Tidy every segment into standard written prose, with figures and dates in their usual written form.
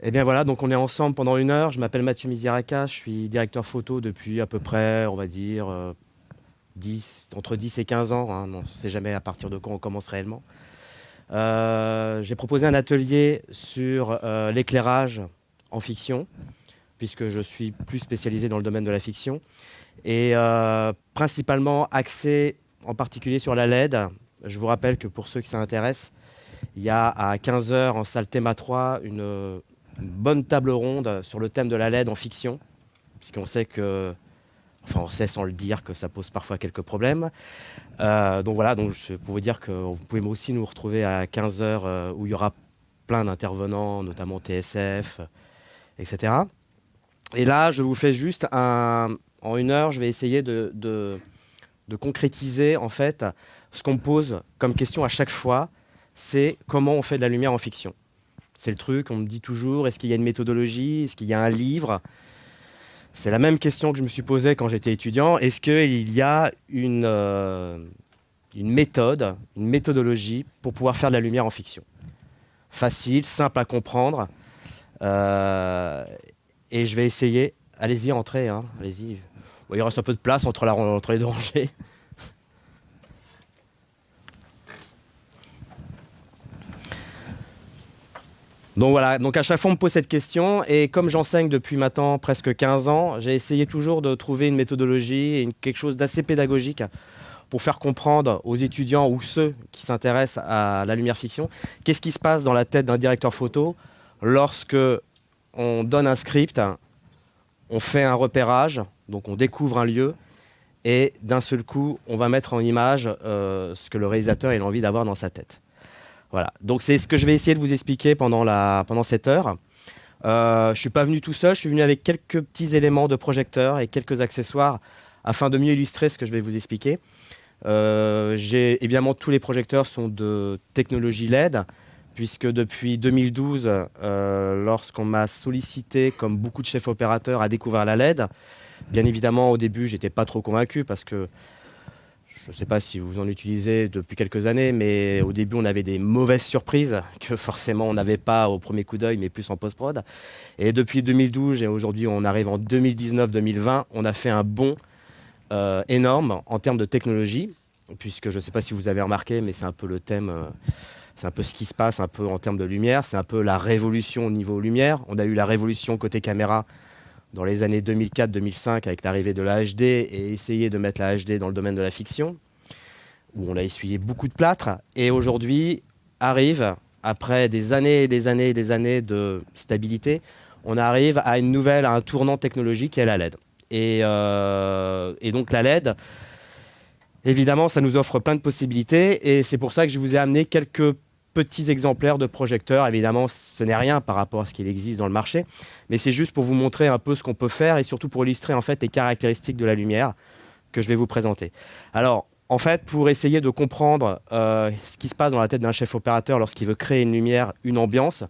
Et bien voilà, donc on est ensemble pendant 1 heure. Je m'appelle Mathieu Misiraka, je suis directeur photo depuis à peu près, on va dire, 10, entre 10 et 15 ans. Hein. On ne sait jamais à partir de quand on commence réellement. J'ai proposé un atelier sur l'éclairage en fiction, puisque je suis plus spécialisé dans le domaine de la fiction, et principalement axé en particulier sur la LED. Je vous rappelle que pour ceux qui s'intéressent, il y a à 15 heures en salle Théma 3 une bonne table ronde sur le thème de la LED en fiction, puisqu'on sait que, enfin on sait sans le dire que ça pose parfois quelques problèmes. Donc voilà, donc je peux vous dire que vous pouvez aussi nous retrouver à 15 heures où il y aura plein d'intervenants, notamment TSF, etc. Et là, je vous fais juste en 1 heure, je vais essayer de concrétiser en fait ce qu'on me pose comme question à chaque fois, c'est comment on fait de la lumière en fiction. C'est le truc, on me dit toujours, est-ce qu'il y a une méthodologie, est-ce qu'il y a un livre? C'est la même question que je me suis posée quand j'étais étudiant. Est-ce qu'il y a une méthode, une méthodologie pour pouvoir faire de la lumière en fiction? Facile, simple à comprendre. Et je vais essayer. Allez-y, entrez. Hein. Allez-y. Bon, il reste un peu de place entre les deux rangées. Donc voilà, donc à chaque fois on me pose cette question et comme j'enseigne depuis maintenant presque 15 ans, j'ai essayé toujours de trouver une méthodologie et quelque chose d'assez pédagogique pour faire comprendre aux étudiants ou ceux qui s'intéressent à la lumière fiction qu'est-ce qui se passe dans la tête d'un directeur photo lorsque on donne un script, on fait un repérage, donc on découvre un lieu et d'un seul coup on va mettre en image ce que le réalisateur a envie d'avoir dans sa tête. Voilà, donc c'est ce que je vais essayer de vous expliquer pendant cette heure. Je ne suis pas venu tout seul, je suis venu avec quelques petits éléments de projecteur et quelques accessoires afin de mieux illustrer ce que je vais vous expliquer. Évidemment, tous les projecteurs sont de technologie LED, puisque depuis 2012, lorsqu'on m'a sollicité, comme beaucoup de chefs opérateurs, à découvrir la LED, bien évidemment, au début, j'étais pas trop convaincu parce que je ne sais pas si vous en utilisez depuis quelques années, mais au début, on avait des mauvaises surprises que forcément on n'avait pas au premier coup d'œil, mais plus en post-prod. Et depuis 2012, et aujourd'hui on arrive en 2019-2020, on a fait un bond énorme en termes de technologie, puisque je ne sais pas si vous avez remarqué, mais c'est un peu le thème, c'est un peu ce qui se passe un peu en termes de lumière, c'est un peu la révolution au niveau lumière. On a eu la révolution côté caméra dans les années 2004-2005 avec l'arrivée de la HD et essayer de mettre la HD dans le domaine de la fiction, où on a essuyé beaucoup de plâtre. Et aujourd'hui arrive, après des années et des années et des années de stabilité, on arrive à un tournant technologique qui est la LED. Et donc la LED, évidemment, ça nous offre plein de possibilités. Et c'est pour ça que je vous ai amené quelques petits exemplaires de projecteurs. Évidemment, ce n'est rien par rapport à ce qu'il existe dans le marché, mais c'est juste pour vous montrer un peu ce qu'on peut faire et surtout pour illustrer en fait les caractéristiques de la lumière que je vais vous présenter. Alors, en fait, pour essayer de comprendre ce qui se passe dans la tête d'un chef opérateur lorsqu'il veut créer une lumière, une ambiance,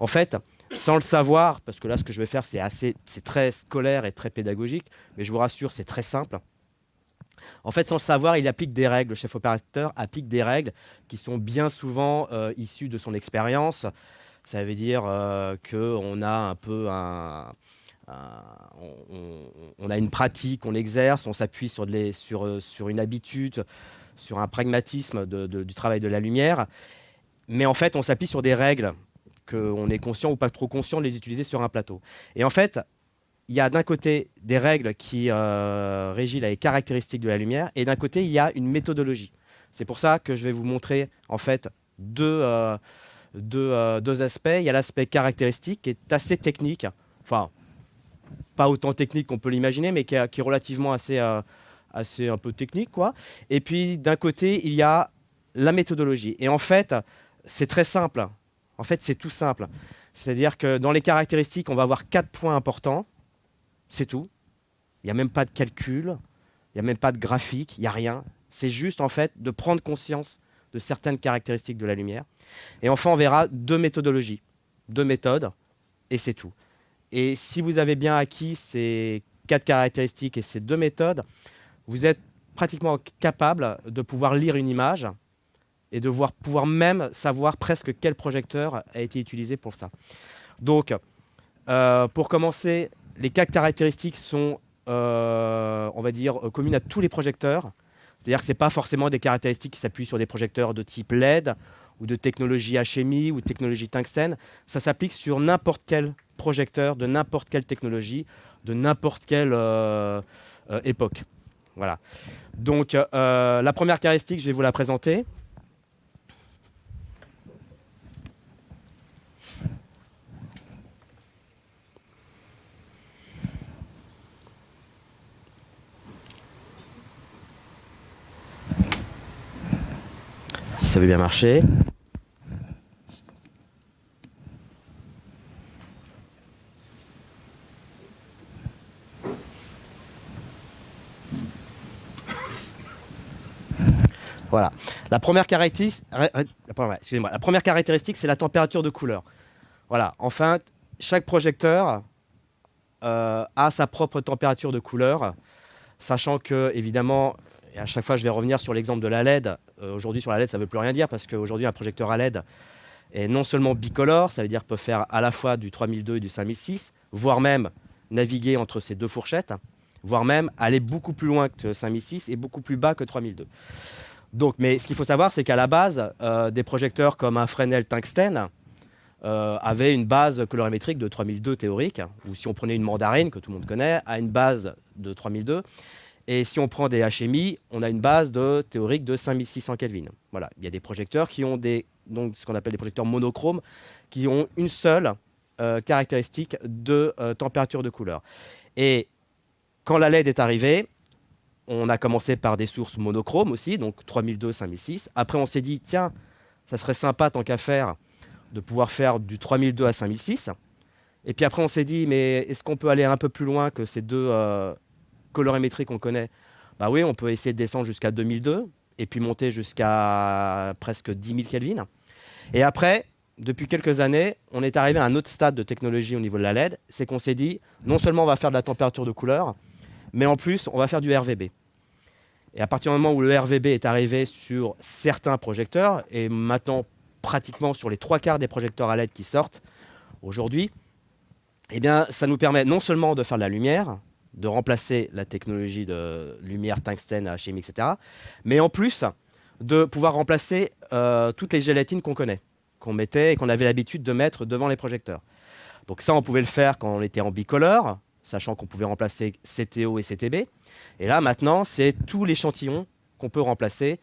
en fait, sans le savoir, parce que là, ce que je vais faire, c'est très scolaire et très pédagogique, mais je vous rassure, c'est très simple. En fait, sans le savoir, il applique des règles. Le chef opérateur applique des règles qui sont bien souvent issues de son expérience. Ça veut dire qu'on a un peu on a une pratique, on exerce, on s'appuie sur une habitude, sur un pragmatisme du travail de la lumière. Mais en fait, on s'appuie sur des règles qu'on est conscient ou pas trop conscient de les utiliser sur un plateau. Et en fait, il y a d'un côté des règles qui régissent les caractéristiques de la lumière, et d'un côté, il y a une méthodologie. C'est pour ça que je vais vous montrer en fait deux aspects. Il y a l'aspect caractéristique qui est assez technique, enfin, pas autant technique qu'on peut l'imaginer, mais qui est relativement assez un peu technique, quoi. Et puis, d'un côté, il y a la méthodologie. Et en fait, c'est très simple. En fait, c'est tout simple. C'est-à-dire que dans les caractéristiques, on va avoir 4 points importants. C'est tout. Il n'y a même pas de calcul, il n'y a même pas de graphique, il n'y a rien. C'est juste en fait de prendre conscience de certaines caractéristiques de la lumière. Et enfin, on verra 2 méthodologies, 2 méthodes, et c'est tout. Et si vous avez bien acquis ces 4 caractéristiques et ces 2 méthodes, vous êtes pratiquement capable de pouvoir lire une image et de pouvoir même savoir presque quel projecteur a été utilisé pour ça. Donc, pour commencer, les quatre caractéristiques sont, on va dire, communes à tous les projecteurs. C'est-à-dire que ce n'est pas forcément des caractéristiques qui s'appuient sur des projecteurs de type LED ou de technologie HMI ou de technologie tungstène. Ça s'applique sur n'importe quel projecteur, de n'importe quelle technologie, de n'importe quelle époque. Voilà. Donc, la première caractéristique, je vais vous la présenter. Si ça veut bien marcher. Voilà. La première caractéristique, excusez-moi, la première caractéristique, c'est la température de couleur. Voilà. Enfin, chaque projecteur a sa propre température de couleur, sachant que, évidemment, et à chaque fois, je vais revenir sur l'exemple de la LED. Aujourd'hui, sur la LED, ça ne veut plus rien dire parce qu'aujourd'hui, un projecteur à LED est non seulement bicolore, ça veut dire qu'il peut faire à la fois du 3002 et du 5006, voire même naviguer entre ces deux fourchettes, voire même aller beaucoup plus loin que 5006 et beaucoup plus bas que 3002. Donc, mais ce qu'il faut savoir, c'est qu'à la base, des projecteurs comme un Fresnel tungstène avaient une base colorimétrique de 3002 théorique, ou si on prenait une mandarine, que tout le monde connaît, a une base de 3002. Et si on prend des HMI, on a une base de théorique de 5600 Kelvin. Voilà. Il y a des projecteurs qui ont donc ce qu'on appelle des projecteurs monochromes, qui ont une seule caractéristique de température de couleur. Et quand la LED est arrivée, on a commencé par des sources monochromes aussi, donc 3002, 5006. Après, on s'est dit, tiens, ça serait sympa tant qu'à faire de pouvoir faire du 3002 à 5006. Et puis après, on s'est dit, mais est-ce qu'on peut aller un peu plus loin que ces deux colorimétrie qu'on connaît? Bah oui, on peut essayer de descendre jusqu'à 2002 et puis monter jusqu'à presque 10 000 Kelvin. Et après, depuis quelques années, on est arrivé à un autre stade de technologie au niveau de la LED, c'est qu'on s'est dit, non seulement on va faire de la température de couleur, mais en plus, on va faire du RVB. Et à partir du moment où le RVB est arrivé sur certains projecteurs, et maintenant pratiquement sur les 3/4 des projecteurs à LED qui sortent aujourd'hui, eh bien, ça nous permet non seulement de faire de la lumière, de remplacer la technologie de lumière tungstène, chimie, etc., mais en plus de pouvoir remplacer toutes les gélatines qu'on connaît, qu'on mettait et qu'on avait l'habitude de mettre devant les projecteurs. Donc ça, on pouvait le faire quand on était en bicolore, sachant qu'on pouvait remplacer CTO et CTB. Et là, maintenant, c'est tout l'échantillon qu'on peut remplacer,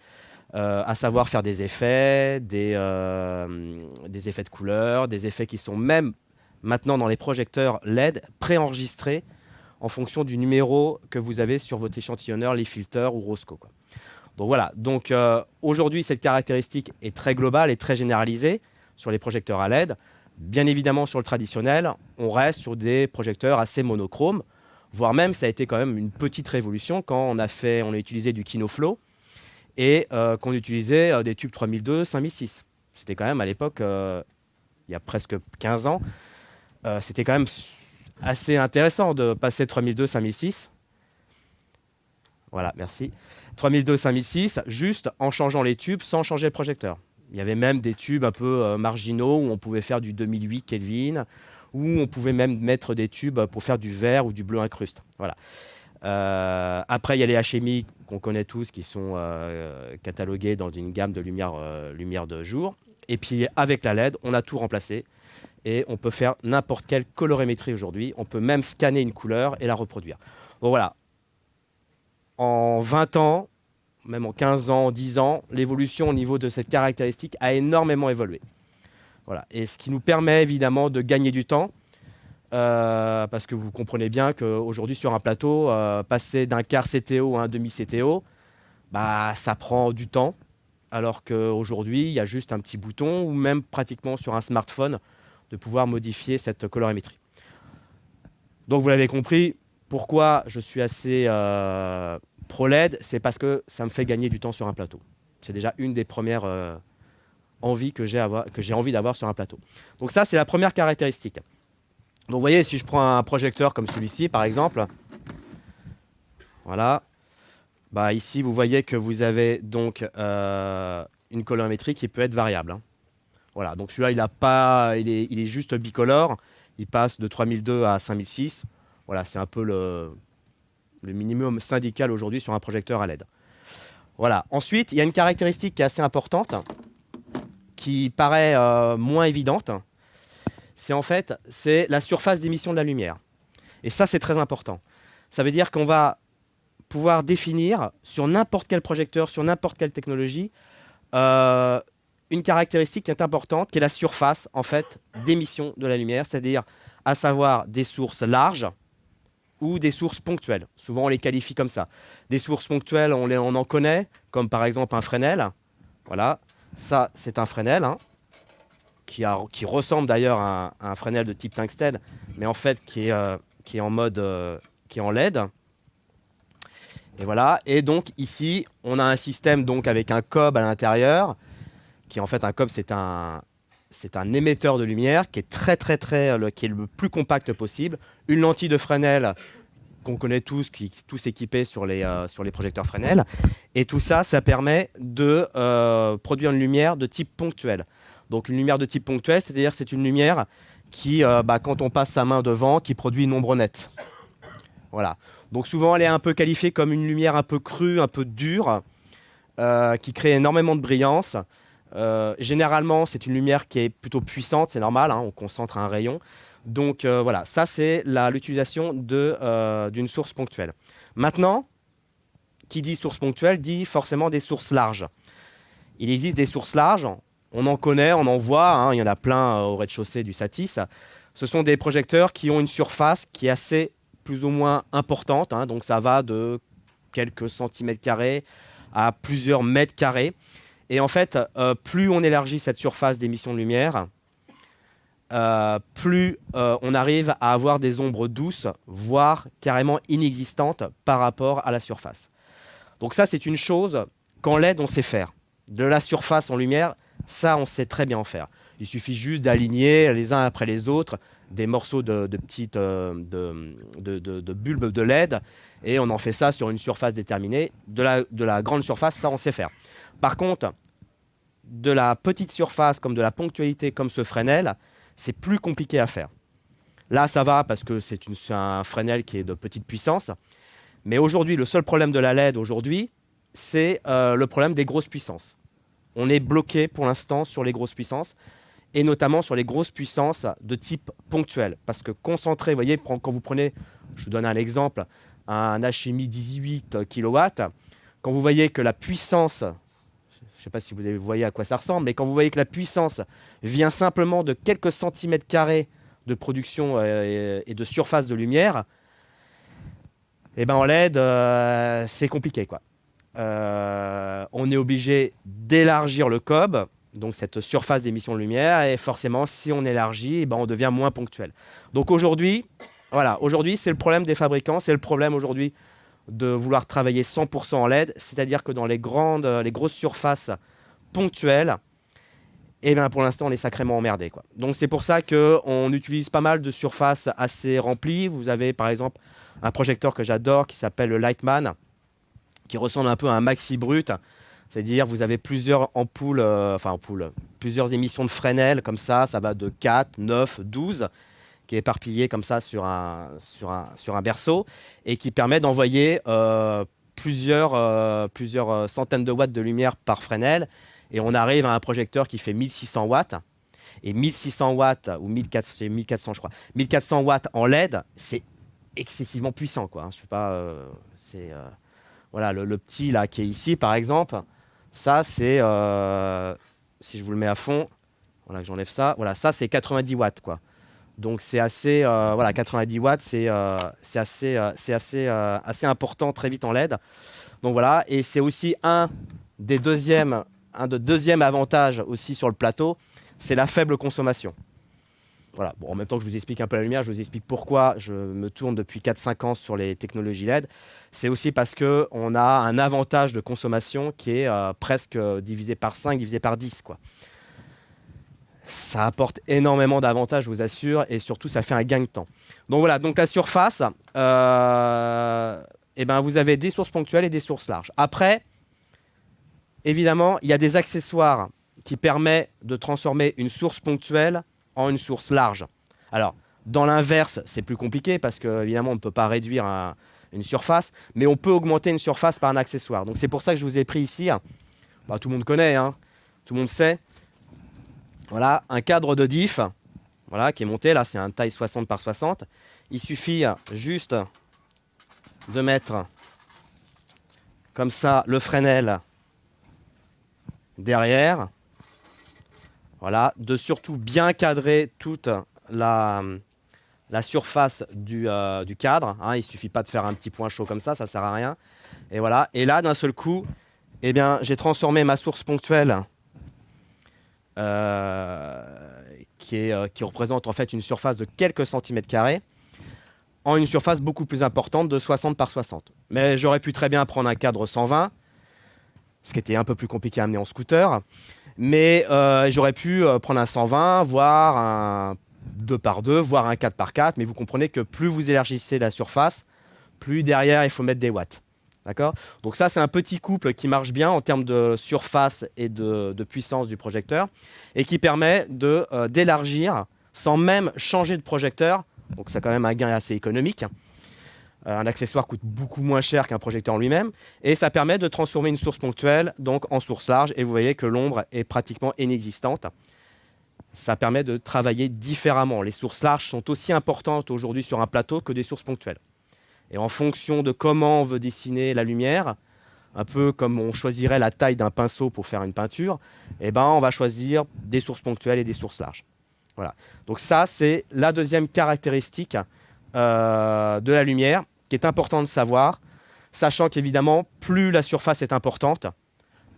à savoir faire des effets, des effets de couleur, des effets qui sont même maintenant dans les projecteurs LED préenregistrés en fonction du numéro que vous avez sur votre échantillonneur, les filters ou Rosco, quoi. Donc voilà, donc aujourd'hui cette caractéristique est très globale et très généralisée sur les projecteurs à LED. Bien évidemment sur le traditionnel, on reste sur des projecteurs assez monochromes, voire même ça a été quand même une petite révolution quand on a utilisé du Kinoflow et qu'on utilisait des tubes 3002, 5006. C'était quand même à l'époque, il y a presque 15 ans, c'était quand même assez intéressant de passer 3002, 5006. Voilà, merci. 3002, 5006, juste en changeant les tubes sans changer le projecteur. Il y avait même des tubes un peu marginaux où on pouvait faire du 2008 Kelvin, où on pouvait même mettre des tubes pour faire du vert ou du bleu incruste. Voilà. Après, il y a les HMI qu'on connaît tous qui sont catalogués dans une gamme de lumière de jour. Et puis avec la LED, on a tout remplacé. Et on peut faire n'importe quelle colorimétrie aujourd'hui. On peut même scanner une couleur et la reproduire. Bon, voilà. En 20 ans, même en 15 ans, en 10 ans, l'évolution au niveau de cette caractéristique a énormément évolué. Voilà. Et ce qui nous permet évidemment de gagner du temps, parce que vous comprenez bien qu'aujourd'hui sur un plateau, passer d'un quart CTO à un demi CTO, bah, ça prend du temps. Alors qu'aujourd'hui, il y a juste un petit bouton, ou même pratiquement sur un smartphone, de pouvoir modifier cette colorimétrie. Donc vous l'avez compris, pourquoi je suis assez pro LED, c'est parce que ça me fait gagner du temps sur un plateau. C'est déjà une des premières envies que j'ai envie d'avoir sur un plateau. Donc ça, c'est la première caractéristique. Donc vous voyez, si je prends un projecteur comme celui-ci, par exemple, voilà, bah, ici, vous voyez que vous avez donc une colorimétrie qui peut être variable, hein. Voilà, donc celui-là, il est juste bicolore. Il passe de 3002 à 5006. Voilà, c'est un peu le minimum syndical aujourd'hui sur un projecteur à LED. Voilà. Ensuite, il y a une caractéristique qui est assez importante, qui paraît moins évidente. C'est la surface d'émission de la lumière. Et ça, c'est très important. Ça veut dire qu'on va pouvoir définir sur n'importe quel projecteur, sur n'importe quelle technologie, une caractéristique qui est importante, qui est la surface en fait, d'émission de la lumière, c'est-à-dire à savoir des sources larges ou des sources ponctuelles. Souvent, on les qualifie comme ça. Des sources ponctuelles, on en connaît, comme par exemple un Fresnel. Voilà, ça, c'est un Fresnel, hein, qui ressemble d'ailleurs à un Fresnel de type tungstène, mais en fait qui est en mode qui est en LED. Et voilà. Et donc ici, on a un système donc avec un cob à l'intérieur, qui en fait un cob, c'est un émetteur de lumière qui est qui est le plus compact possible. Une lentille de Fresnel qu'on connaît tous, qui est tous équipés sur les projecteurs Fresnel. Et tout ça, ça permet de produire une lumière de type ponctuel. Donc une lumière de type ponctuel, c'est-à-dire c'est une lumière qui, quand on passe sa main devant, qui produit une ombre nette. Voilà. Donc souvent, elle est un peu qualifiée comme une lumière un peu crue, un peu dure, qui crée énormément de brillance. Généralement, c'est une lumière qui est plutôt puissante, c'est normal, hein, on concentre un rayon. Donc voilà, ça c'est l'utilisation d'une source ponctuelle. Maintenant, qui dit source ponctuelle dit forcément des sources larges. Il existe des sources larges, on en connaît, on en voit, hein, il y en a plein au rez-de-chaussée du Satis. Ce sont des projecteurs qui ont une surface qui est assez plus ou moins importante, hein, donc ça va de quelques centimètres carrés à plusieurs mètres carrés. Et en fait, plus on élargit cette surface d'émission de lumière, plus on arrive à avoir des ombres douces, voire carrément inexistantes par rapport à la surface. Donc ça, c'est une chose qu'en LED, on sait faire. De la surface en lumière, ça, on sait très bien en faire. Il suffit juste d'aligner les uns après les autres des morceaux de petites de bulbes de LED, et on en fait ça sur une surface déterminée. De la grande surface, ça, on sait faire. Par contre, de la petite surface, comme de la ponctualité, comme ce Fresnel, c'est plus compliqué à faire. Là, ça va parce que c'est un Fresnel qui est de petite puissance. Mais aujourd'hui, le seul problème de la LED aujourd'hui, c'est le problème des grosses puissances. On est bloqué pour l'instant sur les grosses puissances, et notamment sur les grosses puissances de type ponctuel. Parce que concentré, vous voyez, quand vous prenez, je vous donne un exemple, un HMI 18 kW, quand vous voyez que la puissance, je ne sais pas si vous voyez à quoi ça ressemble, mais quand vous voyez que la puissance vient simplement de quelques centimètres carrés de production et de surface de lumière, et ben en LED, c'est compliqué, quoi. On est obligé d'élargir le cob, donc cette surface d'émission de lumière, et forcément, si on élargit, on devient moins ponctuel. Donc aujourd'hui, voilà, c'est le problème des fabricants, c'est le problème aujourd'hui de vouloir travailler 100% en LED, c'est-à-dire que dans les grosses surfaces ponctuelles, pour l'instant, on est sacrément emmerdé, quoi. Donc c'est pour ça qu'on utilise pas mal de surfaces assez remplies. Vous avez par exemple un projecteur que j'adore qui s'appelle le Lightman, qui ressemble un peu à un maxi brut. C'est-à-dire vous avez plusieurs plusieurs émissions de Fresnel, comme ça va de 4, 9, 12, qui est éparpillé comme ça sur un berceau, et qui permet d'envoyer plusieurs centaines de watts de lumière par Fresnel, et on arrive à un projecteur qui fait 1600 watts. Et 1600 watts, ou 1400 je crois, 1400 watts en LED, c'est excessivement puissant, quoi. Je sais pas, voilà, le petit là qui est ici par exemple, ça c'est, si je vous le mets à fond, voilà, que j'enlève ça, voilà, ça c'est 90 watts, quoi. Donc c'est assez, voilà, 90 watts, c'est assez important très vite en LED. Donc voilà, et c'est aussi un des deuxièmes avantages aussi sur le plateau, c'est la faible consommation. Voilà. Bon, en même temps que je vous explique un peu la lumière, je vous explique pourquoi je me tourne depuis 4-5 ans sur les technologies LED. C'est aussi parce qu'on a un avantage de consommation qui est presque divisé par 5, divisé par 10, quoi. Ça apporte énormément d'avantages, je vous assure, et surtout, ça fait un gain de temps. Donc voilà, donc la surface, vous avez des sources ponctuelles et des sources larges. Après, évidemment, il y a des accessoires qui permet de transformer une source ponctuelle en une source large. Alors, dans l'inverse, c'est plus compliqué parce qu'évidemment, on ne peut pas réduire une surface, mais on peut augmenter une surface par un accessoire. Donc, c'est pour ça que je vous ai pris ici, bah, tout le monde connaît, hein, tout le monde sait, voilà, un cadre de diff, voilà, qui est monté, là, c'est un taille 60 par 60. Il suffit juste de mettre comme ça le Fresnel derrière, voilà, de surtout bien cadrer toute la surface du cadre, hein. Il ne suffit pas de faire un petit point chaud comme ça ne sert à rien. Et voilà, et là d'un seul coup, eh bien, j'ai transformé ma source ponctuelle qui représente en fait une surface de quelques centimètres carrés en une surface beaucoup plus importante de 60 par 60. Mais j'aurais pu très bien prendre un cadre 120, ce qui était un peu plus compliqué à amener en scooter, mais j'aurais pu prendre un 120, voire un 2 par 2, voire un 4 par 4, mais vous comprenez que plus vous élargissez la surface, plus derrière il faut mettre des watts. D'accord ? Donc ça, c'est un petit couple qui marche bien en termes de surface et de puissance du projecteur et qui permet d'élargir sans même changer de projecteur. Donc c'est quand même un gain assez économique. Un accessoire coûte beaucoup moins cher qu'un projecteur en lui-même et ça permet de transformer une source ponctuelle donc en source large et vous voyez que l'ombre est pratiquement inexistante. Ça permet de travailler différemment. Les sources larges sont aussi importantes aujourd'hui sur un plateau que des sources ponctuelles. Et en fonction de comment on veut dessiner la lumière, un peu comme on choisirait la taille d'un pinceau pour faire une peinture, eh ben on va choisir des sources ponctuelles et des sources larges. Voilà. Donc ça, c'est la deuxième caractéristique de la lumière qui est important de savoir, sachant qu'évidemment, plus la surface est importante,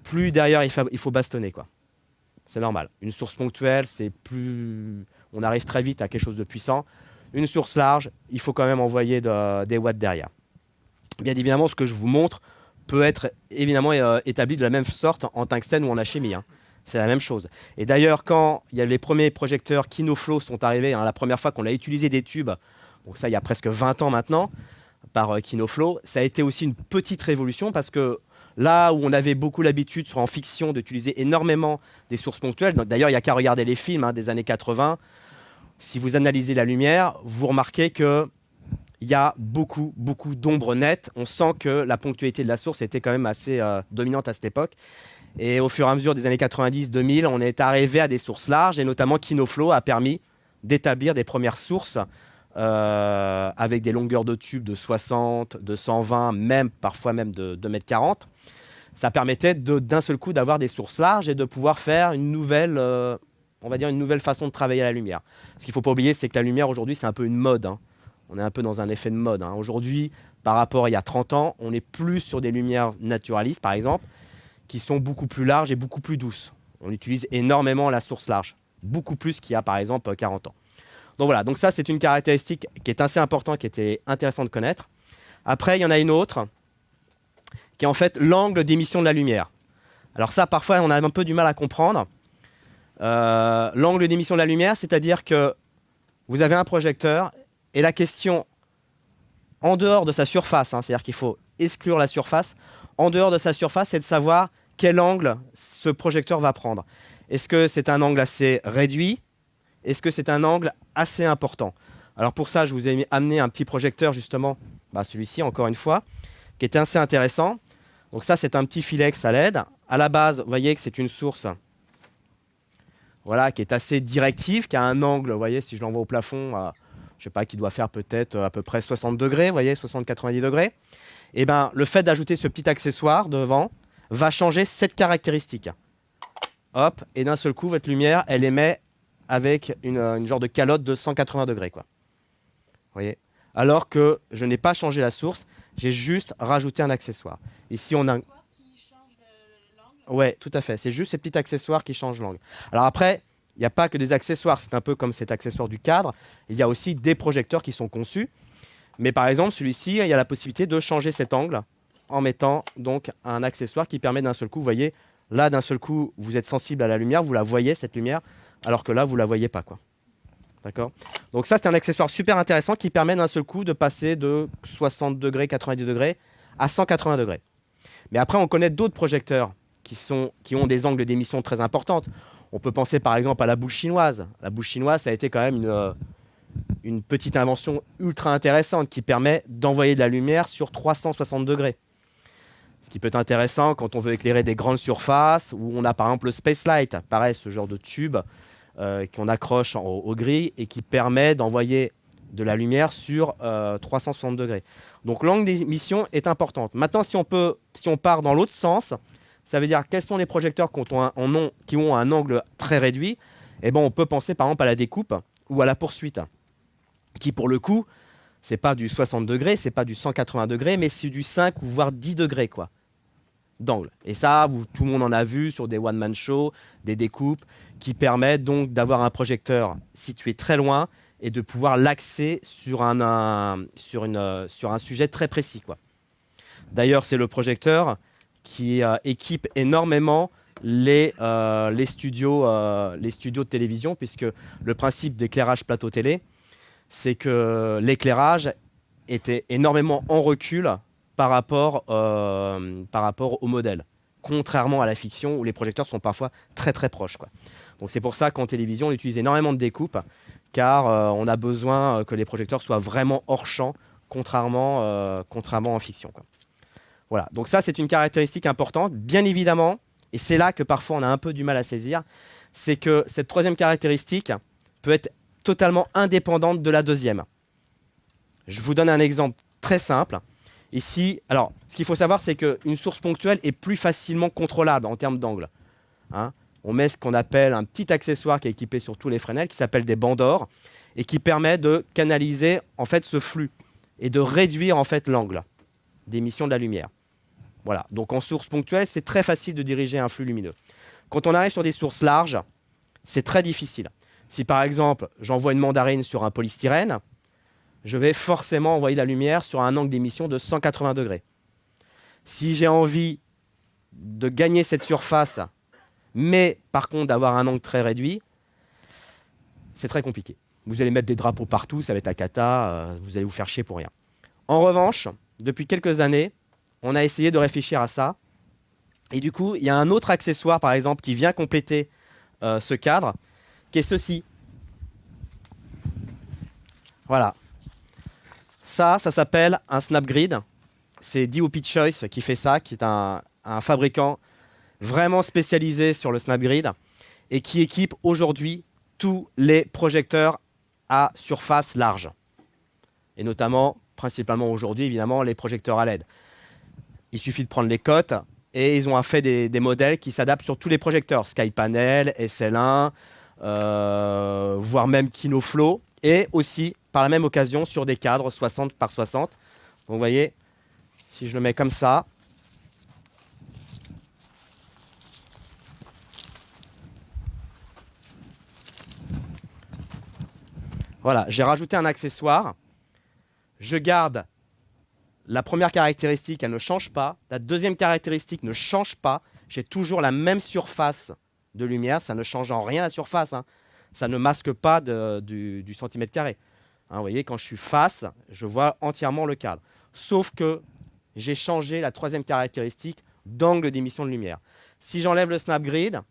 plus derrière il faut bastonner, quoi. C'est normal. Une source ponctuelle, c'est plus... on arrive très vite à quelque chose de puissant. Une source large, il faut quand même envoyer des watts derrière. Bien évidemment, ce que je vous montre peut être évidemment établi de la même sorte en tungstène ou en HMI. Hein. C'est la même chose. Et d'ailleurs, quand il y a les premiers projecteurs Kinoflow sont arrivés, hein, la première fois qu'on a utilisé des tubes, donc ça il y a presque 20 ans maintenant, par Kinoflow, ça a été aussi une petite révolution parce que là où on avait beaucoup l'habitude, soit en fiction, d'utiliser énormément des sources ponctuelles, d'ailleurs il n'y a qu'à regarder les films des années 80, si vous analysez la lumière, vous remarquez qu'il y a beaucoup d'ombres nettes. On sent que la ponctualité de la source était quand même assez dominante à cette époque. Et au fur et à mesure des années 90-2000, on est arrivé à des sources larges, et notamment Kinoflow a permis d'établir des premières sources avec des longueurs de tubes de 60, de 120, même parfois même de 2,40 m. Ça permettait d'un seul coup d'avoir des sources larges et de pouvoir faire une nouvelle... on va dire une nouvelle façon de travailler la lumière. Ce qu'il ne faut pas oublier, c'est que la lumière, aujourd'hui, c'est un peu une mode. Hein. On est un peu dans un effet de mode. Hein. Aujourd'hui, par rapport à il y a 30 ans, on est plus sur des lumières naturalistes, par exemple, qui sont beaucoup plus larges et beaucoup plus douces. On utilise énormément la source large, beaucoup plus qu'il y a, par exemple, 40 ans. Donc voilà, donc ça, c'est une caractéristique qui est assez importante, qui était intéressant de connaître. Après, il y en a une autre, qui est en fait l'angle d'émission de la lumière. Alors ça, parfois, on a un peu du mal à comprendre. L'angle d'émission de la lumière, c'est-à-dire que vous avez un projecteur et la question en dehors de sa surface, hein, c'est-à-dire qu'il faut exclure la surface, en dehors de sa surface, c'est de savoir quel angle ce projecteur va prendre. Est-ce que c'est un angle assez réduit? Est-ce que c'est un angle assez important? Alors pour ça, je vous ai amené un petit projecteur justement, celui-ci encore une fois, qui était assez intéressant. Donc ça, c'est un petit Philex à LED. À la base, vous voyez que c'est une source... Voilà, qui est assez directive, qui a un angle, vous voyez, si je l'envoie au plafond, je ne sais pas, qui doit faire peut-être à peu près 60 degrés, vous voyez, 60-90 degrés. Et bien, le fait d'ajouter ce petit accessoire devant va changer cette caractéristique. Hop, et d'un seul coup, votre lumière, elle émet avec une genre de calotte de 180 degrés, quoi. Vous voyez ? Alors que je n'ai pas changé la source, j'ai juste rajouté un accessoire. Ici, on a... Ouais, tout à fait. C'est juste ces petits accessoires qui changent l'angle. Alors après, il n'y a pas que des accessoires. C'est un peu comme cet accessoire du cadre. Il y a aussi des projecteurs qui sont conçus. Mais par exemple, celui-ci, il y a la possibilité de changer cet angle en mettant donc un accessoire qui permet d'un seul coup, vous voyez, là d'un seul coup, vous êtes sensible à la lumière, vous la voyez cette lumière, alors que là, vous ne la voyez pas, quoi. D'accord ? Donc ça, c'est un accessoire super intéressant qui permet d'un seul coup de passer de 60 degrés, 90 degrés à 180 degrés. Mais après, on connaît d'autres projecteurs qui ont des angles d'émission très importantes. On peut penser par exemple à la boule chinoise. La boule chinoise, ça a été quand même une petite invention ultra intéressante qui permet d'envoyer de la lumière sur 360 degrés. Ce qui peut être intéressant quand on veut éclairer des grandes surfaces, où on a par exemple le Space Light, pareil, ce genre de tube qu'on accroche aux grilles et qui permet d'envoyer de la lumière sur 360 degrés. Donc l'angle d'émission est importante. Maintenant, si on part dans l'autre sens, ça veut dire quels sont les projecteurs qui ont un angle très réduit. Eh ben, on peut penser par exemple à la découpe ou à la poursuite, qui pour le coup, c'est pas du 60 degrés, c'est pas du 180 degrés, mais c'est du 5 ou voire 10 degrés quoi, d'angle. Et ça, tout le monde en a vu sur des one-man shows, des découpes, qui permettent donc d'avoir un projecteur situé très loin et de pouvoir l'axer sur un sujet très précis, quoi. D'ailleurs, c'est le projecteur qui équipe énormément les studios de télévision, puisque le principe d'éclairage plateau télé, c'est que l'éclairage était énormément en recul par rapport au modèle, contrairement à la fiction où les projecteurs sont parfois très très proches, quoi. Donc c'est pour ça qu'en télévision, on utilise énormément de découpes, car on a besoin que les projecteurs soient vraiment hors champ, contrairement en fiction, quoi. Voilà, donc ça c'est une caractéristique importante, bien évidemment, et c'est là que parfois on a un peu du mal à saisir, c'est que cette troisième caractéristique peut être totalement indépendante de la deuxième. Je vous donne un exemple très simple. Ici, alors, ce qu'il faut savoir, c'est qu'une source ponctuelle est plus facilement contrôlable en termes d'angle, hein. On met ce qu'on appelle un petit accessoire qui est équipé sur tous les Fresnel, qui s'appelle des bandes d'or, et qui permet de canaliser en fait ce flux et de réduire en fait l'angle d'émission de la lumière. Voilà. Donc en source ponctuelle, c'est très facile de diriger un flux lumineux. Quand on arrive sur des sources larges, c'est très difficile. Si par exemple, j'envoie une mandarine sur un polystyrène, je vais forcément envoyer de la lumière sur un angle d'émission de 180 degrés. Si j'ai envie de gagner cette surface, mais par contre d'avoir un angle très réduit, c'est très compliqué. Vous allez mettre des drapeaux partout, ça va être la cata, vous allez vous faire chier pour rien. En revanche, depuis quelques années, on a essayé de réfléchir à ça. Et du coup, il y a un autre accessoire, par exemple, qui vient compléter ce cadre, qui est ceci. Voilà. Ça s'appelle un Snapgrid. C'est DOP Choice qui fait ça, qui est un fabricant vraiment spécialisé sur le Snapgrid et qui équipe aujourd'hui tous les projecteurs à surface large. Et notamment, principalement aujourd'hui, évidemment, les projecteurs à LED. Il suffit de prendre les cotes et ils ont fait des modèles qui s'adaptent sur tous les projecteurs, SkyPanel, SL1, voire même KinoFlow, et aussi, par la même occasion, sur des cadres 60 par 60. Donc vous voyez, si je le mets comme ça, voilà, j'ai rajouté un accessoire. Je garde la première caractéristique, elle ne change pas. La deuxième caractéristique ne change pas. J'ai toujours la même surface de lumière. Ça ne change en rien la surface, hein. Ça ne masque pas du centimètre carré. Hein, vous voyez, quand je suis face, je vois entièrement le cadre. Sauf que j'ai changé la troisième caractéristique d'angle d'émission de lumière. Si j'enlève le Snapgrid,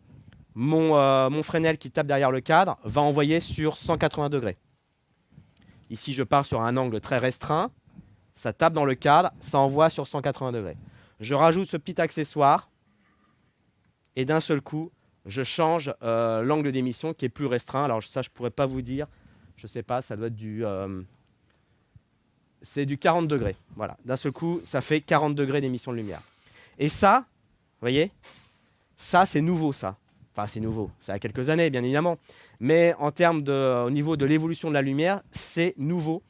mon Fresnel qui tape derrière le cadre va envoyer sur 180 degrés. Ici, je pars sur un angle très restreint. Ça tape dans le cadre, ça envoie sur 180 degrés. Je rajoute ce petit accessoire et d'un seul coup, je change l'angle d'émission qui est plus restreint. Alors ça, je ne pourrais pas vous dire. Je ne sais pas, ça doit être c'est du 40 degrés. Voilà. D'un seul coup, ça fait 40 degrés d'émission de lumière. Et ça, vous voyez, ça, c'est nouveau, ça. Enfin, c'est nouveau. Ça a quelques années, bien évidemment. Mais en termes au niveau de l'évolution de la lumière, c'est nouveau.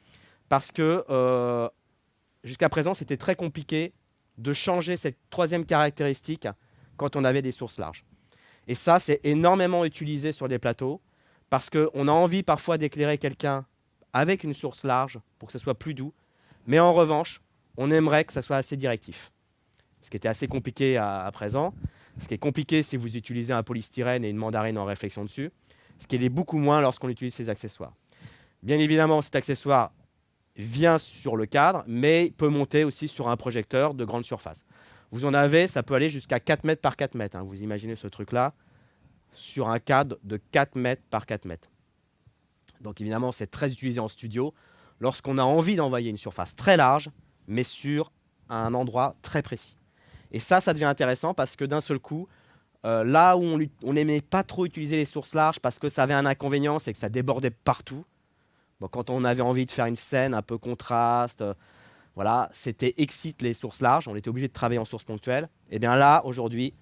Parce que jusqu'à présent, c'était très compliqué de changer cette troisième caractéristique quand on avait des sources larges. Et ça, c'est énormément utilisé sur des plateaux parce qu'on a envie parfois d'éclairer quelqu'un avec une source large pour que ce soit plus doux. Mais en revanche, on aimerait que ça soit assez directif. Ce qui était assez compliqué à présent. Ce qui est compliqué si vous utilisez un polystyrène et une mandarine en réflexion dessus. Ce qui l'est beaucoup moins lorsqu'on utilise ces accessoires. Bien évidemment, cet accessoire, vient sur le cadre, mais il peut monter aussi sur un projecteur de grande surface. Vous en avez, ça peut aller jusqu'à 4 mètres par 4 mètres. Hein. Vous imaginez ce truc-là sur un cadre de 4 mètres par 4 mètres. Donc évidemment, c'est très utilisé en studio lorsqu'on a envie d'envoyer une surface très large, mais sur un endroit très précis. Et ça devient intéressant parce que d'un seul coup, là où on n'aimait pas trop utiliser les sources larges parce que ça avait un inconvénient, c'est que ça débordait partout. Donc quand on avait envie de faire une scène un peu contraste, voilà, c'était excite les sources larges, on était obligé de travailler en source ponctuelle. Et bien là, aujourd'hui,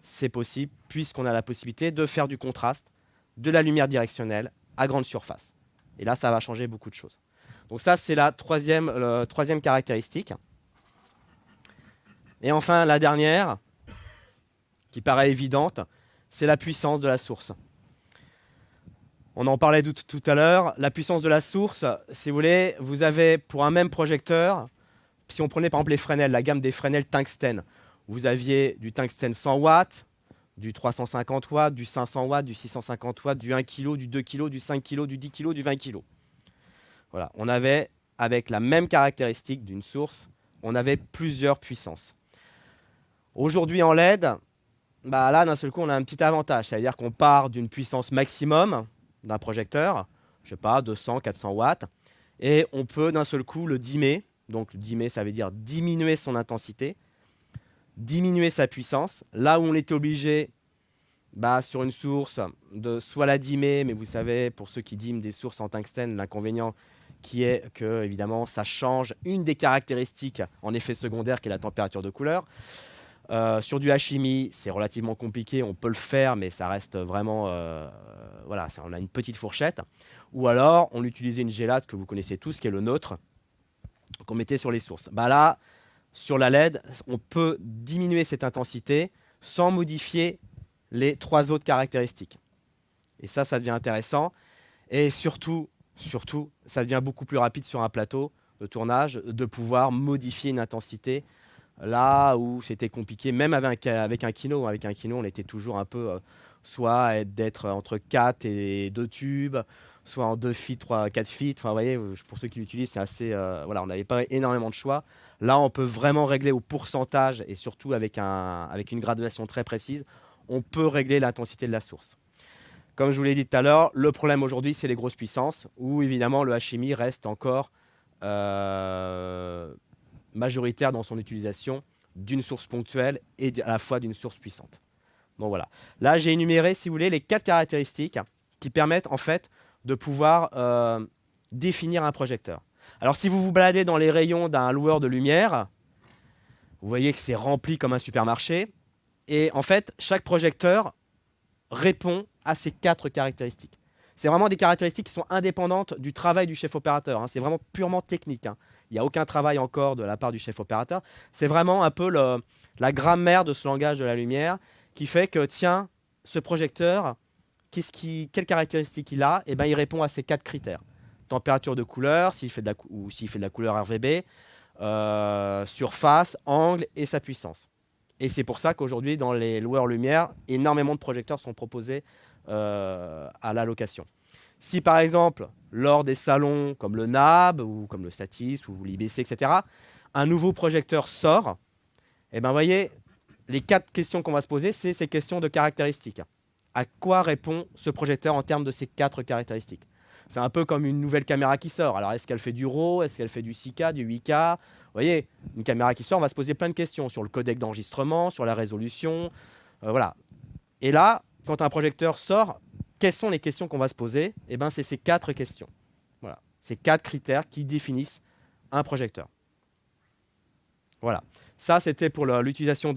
c'est possible puisqu'on a la possibilité de faire du contraste, de la lumière directionnelle à grande surface. Et là, ça va changer beaucoup de choses. Donc ça, c'est la troisième caractéristique. Et enfin, la dernière, qui paraît évidente, c'est la puissance de la source. On en parlait tout à l'heure. La puissance de la source, si vous voulez, vous avez pour un même projecteur, si on prenait par exemple les Fresnel, la gamme des Fresnel tungstène, vous aviez du tungstène 100 watts, du 350 watts, du 500 watts, du 650 watts, du 1 kg, du 2 kg, du 5 kg, du 10 kg, du 20 kg. Voilà, on avait, avec la même caractéristique d'une source, on avait plusieurs puissances. Aujourd'hui en LED, bah là d'un seul coup on a un petit avantage, c'est-à-dire qu'on part d'une puissance maximum d'un projecteur, je sais pas, 200, 400 watts, et on peut d'un seul coup le dimmer. Donc le dimmer, ça veut dire diminuer son intensité, diminuer sa puissance. Là où on était obligé, sur une source, de soit la dimmer, mais vous savez, pour ceux qui dimment des sources en tungstène, l'inconvénient qui est que, évidemment, ça change une des caractéristiques en effet secondaire qui est la température de couleur. Sur du HMI, c'est relativement compliqué, on peut le faire, mais ça reste vraiment... voilà, on a une petite fourchette. Ou alors, on utilisait une gélate que vous connaissez tous, qui est le nôtre, qu'on mettait sur les sources. Là, sur la LED, on peut diminuer cette intensité sans modifier les 3 autres caractéristiques. Et ça devient intéressant. Et surtout, ça devient beaucoup plus rapide sur un plateau de tournage de pouvoir modifier une intensité là où c'était compliqué, même avec un Kino. Avec un Kino, on était toujours un peu soit d'être entre 4 et 2 tubes, soit en 2 feet, 3, 4 feet. Enfin, vous voyez, pour ceux qui l'utilisent, c'est assez... voilà, on n'avait pas énormément de choix. Là, on peut vraiment régler au pourcentage et surtout avec une graduation très précise, on peut régler l'intensité de la source. Comme je vous l'ai dit tout à l'heure, le problème aujourd'hui, c'est les grosses puissances, où évidemment le HMI reste encore majoritaire dans son utilisation d'une source ponctuelle et à la fois d'une source puissante. Bon voilà. Là, j'ai énuméré, si vous voulez, les 4 caractéristiques qui permettent en fait de pouvoir définir un projecteur. Alors, si vous vous baladez dans les rayons d'un loueur de lumière, vous voyez que c'est rempli comme un supermarché. Et en fait, chaque projecteur répond à ces 4 caractéristiques. C'est vraiment des caractéristiques qui sont indépendantes du travail du chef opérateur. Hein. C'est vraiment purement technique. Hein. Il n'y a aucun travail encore de la part du chef opérateur. C'est vraiment un peu la grammaire de ce langage de la lumière qui fait que, tiens, ce projecteur, quelles caractéristiques il a? Eh ben, il répond à ces 4 critères. Température de couleur, s'il fait de la couleur RGB, surface, angle et sa puissance. Et c'est pour ça qu'aujourd'hui, dans les loueurs lumière, énormément de projecteurs sont proposés à la location. Si par exemple, lors des salons comme le NAB, ou comme le Satis, ou l'IBC, etc., un nouveau projecteur sort, et ben, vous voyez, les 4 questions qu'on va se poser, c'est ces questions de caractéristiques. À quoi répond ce projecteur en termes de ces 4 caractéristiques? C'est un peu comme une nouvelle caméra qui sort. Alors, est-ce qu'elle fait du RAW? Est-ce qu'elle fait du 6K, du 8K? Vous voyez, une caméra qui sort, on va se poser plein de questions sur le codec d'enregistrement, sur la résolution. Voilà. Et là, quand un projecteur sort, quelles sont les questions qu'on va se poser? Eh ben, c'est ces 4 questions. Voilà. Ces 4 critères qui définissent un projecteur. Voilà. Ça, c'était pour l'utilisation